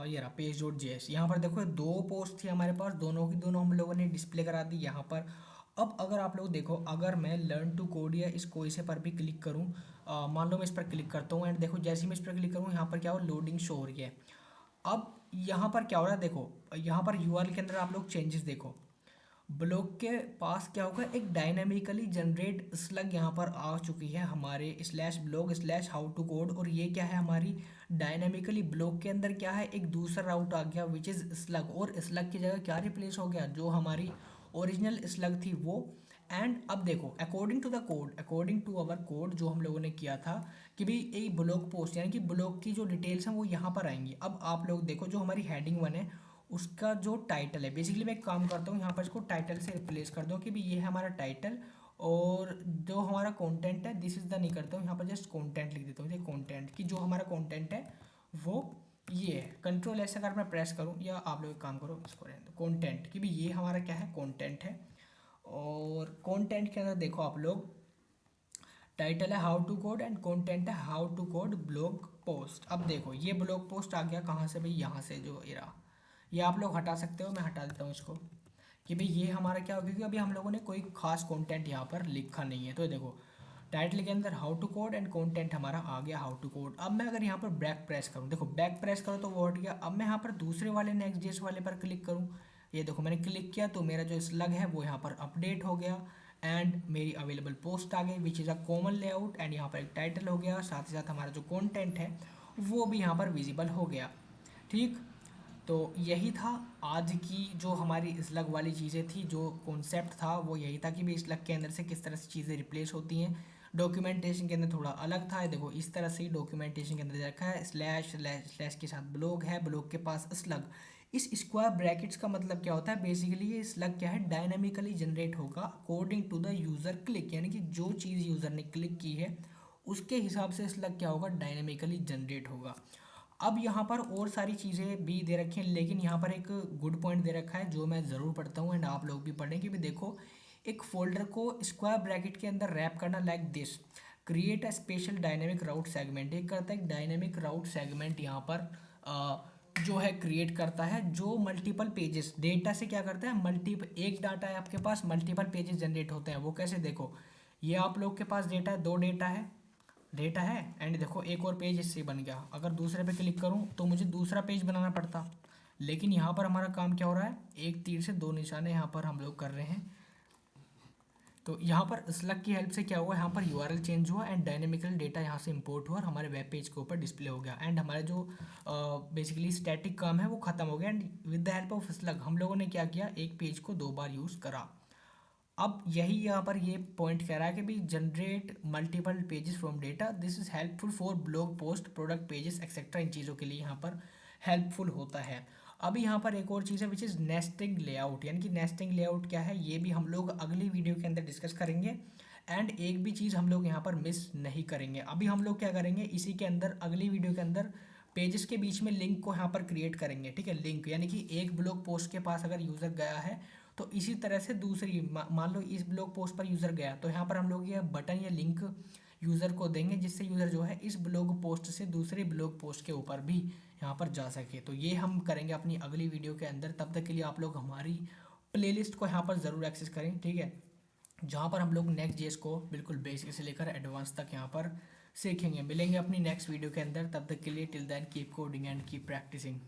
ये रहा पेज डॉट जेएस। यहाँ पर देखो दो पोस्ट थी हमारे पास, दोनों की दोनों हम लोगों ने डिस्प्ले करा दी यहाँ पर। अब अगर आप लोग देखो, अगर मैं लर्न टू कोड या इस कोई से पर भी क्लिक करूँ, मान लो मैं इस पर क्लिक करता हूँ, एंड देखो जैसे ही मैं इस पर क्लिक करूँ यहाँ पर क्या हो, लोडिंग शो हो रही है। अब यहाँ पर क्या हो रहा है, देखो यहाँ पर यूआरएल के अंदर आप लोग चेंजेस देखो, ब्लॉक के पास क्या होगा, एक डायनामिकली जनरेट स्लग यहाँ पर आ चुकी है हमारे slash blog slash how to code. और ये क्या है हमारी डायनामिकली ब्लॉक के अंदर क्या है, एक दूसरा राउट आ गया विच इज़ स्लग, और स्लग की जगह क्या रिप्लेस हो गया, जो हमारी ओरिजिनल स्लग थी वो। एंड अब देखो according to the code, according to our code जो हम लोगों ने किया था कि भाई एक ब्लॉग पोस्ट यानी कि ब्लॉग की जो डिटेल्स हैं वो यहाँ पर आएंगी। अब आप लोग देखो जो हमारी हेडिंग वन है उसका जो टाइटल है, बेसिकली मैं एक काम करता हूँ यहाँ पर इसको टाइटल से रिप्लेस कर दो कि भी ये है हमारा टाइटल, और जो हमारा कंटेंट है दिस इज द नहीं करता हूँ, यहाँ पर जस्ट कंटेंट लिख देता हूँ। ये कंटेंट की जो हमारा कंटेंट है वो ये है। कंट्रोल ऐसे अगर मैं प्रेस करूँ, या आप लोग एक काम करो इसको रहने दो, कंटेंट कि भी ये हमारा क्या है, कंटेंट है। और कंटेंट के अंदर देखो आप लोग, टाइटल है how to code and content है how to code blog post. अब देखो ये ब्लॉग पोस्ट आ गया कहाँ से भाई, यहाँ से जो एरा, ये आप लोग हटा सकते हो, मैं हटा देता हूँ इसको कि भाई ये हमारा क्या हो, क्योंकि अभी हम लोगों ने कोई खास कंटेंट यहाँ पर लिखा नहीं है। तो देखो टाइटल के अंदर how to code and content हमारा आ गया हाउ टू कोड। अब मैं अगर यहाँ पर बैक प्रेस करूँ, देखो बैक प्रेस करो तो वो हट गया। अब मैं यहाँ पर दूसरे वाले नेक्स्ट जेस वाले पर क्लिक करूँ, ये देखो मैंने क्लिक किया तो मेरा जो स्लग है वो यहाँ पर अपडेट हो गया एंड मेरी अवेलेबल पोस्ट आ गई विच is a common layout, and यहाँ पर एक टाइटल हो गया, साथ ही साथ हमारा जो कंटेंट है वो भी यहाँ पर विजिबल हो गया। ठीक, तो यही था आज की जो हमारी स्लग वाली चीज़ें थी, जो कॉन्सेप्ट था वो यही था कि भाई स्लग के अंदर से किस तरह से चीज़ें रिप्लेस होती हैं। डॉक्यूमेंटेशन के अंदर थोड़ा अलग था, देखो इस तरह से ही डॉक्यूमेंटेशन के अंदर रखा है, स्लैश स्लैश स्लैश के साथ ब्लॉग है, ब्लॉग के पास स्लग। इस स्क्वायर ब्रैकेट्स का मतलब क्या होता है, बेसिकली ये स्लग क्या है, डायनामिकली जनरेट होगा according to the user click, यानी कि जो चीज़ यूज़र ने क्लिक की है उसके हिसाब से स्लग क्या होगा, डायनामिकली जनरेट होगा। अब यहाँ पर और सारी चीज़ें भी दे रखी हैं, लेकिन यहाँ पर एक गुड पॉइंट दे रखा है जो मैं ज़रूर पढ़ता हूँ एंड आप लोग भी पढ़ें कि भी देखो, एक फोल्डर को स्क्वायर ब्रैकेट के अंदर रैप करना like this, create a special dynamic route segment. एक करता है एक डायनेमिक राउट सेगमेंट यहाँ पर जो है क्रिएट करता है, जो मल्टीपल पेजेस डेटा से क्या करता है, एक डाटा है आपके पास, मल्टीपल पेजेस जनरेट होते हैं। वो कैसे, देखो ये आप लोग के पास डेटा है, दो डेटा है एंड देखो एक और पेज इससे बन गया। अगर दूसरे पे क्लिक करूं तो मुझे दूसरा पेज बनाना पड़ता, लेकिन यहाँ पर हमारा काम क्या हो रहा है, एक तीर से दो निशाने यहाँ पर हम लोग कर रहे हैं। तो यहाँ पर स्लग की हेल्प से क्या हुआ, यहाँ पर यूआरएल चेंज हुआ एंड डायनेमिकल डेटा यहाँ से इंपोर्ट हुआ और हमारे वेब पेज के ऊपर डिस्प्ले हो गया, एंड हमारा जो बेसिकली स्टैटिक काम है वो खत्म हो गया। And with the help of slug हम लोगों ने क्या किया, एक पेज को दो बार यूज़ करा। अब यही यहाँ पर ये पॉइंट कह रहा है कि भी generate multiple pages from data, this is helpful for blog post, product pages etcetera, इन चीज़ों के लिए यहाँ पर हेल्पफुल होता है। अभी यहाँ पर एक और चीज़ है विच इज़ नेस्टिंग लेआउट, यानी कि नेस्टिंग लेआउट क्या है ये भी हम लोग अगली वीडियो के अंदर डिस्कस करेंगे। एंड एक भी चीज़ हम लोग यहाँ पर मिस नहीं करेंगे। अभी हम लोग क्या करेंगे, इसी के अंदर अगली वीडियो के अंदर पेजेस के बीच में लिंक को यहाँ पर क्रिएट करेंगे। ठीक है, लिंक यानी कि एक ब्लॉग पोस्ट के पास अगर यूज़र गया है तो इसी तरह से दूसरी मान लो इस ब्लॉग पोस्ट पर यूज़र गया तो यहाँ पर हम लोग ये बटन या लिंक यूज़र को देंगे, जिससे यूज़र जो है इस ब्लॉग पोस्ट से दूसरे ब्लॉग पोस्ट के ऊपर भी यहाँ पर जा सके। तो ये हम करेंगे अपनी अगली वीडियो के अंदर। तब तक के लिए आप लोग हमारी प्लेलिस्ट को यहाँ पर ज़रूर एक्सेस करें, ठीक है, जहाँ पर हम लोग नेक्स्ट जेस को बिल्कुल बेसिक से लेकर एडवांस तक यहाँ पर सीखेंगे। मिलेंगे अपनी नेक्स्ट वीडियो के अंदर, तब तक के लिए till then keep coding and keep practising.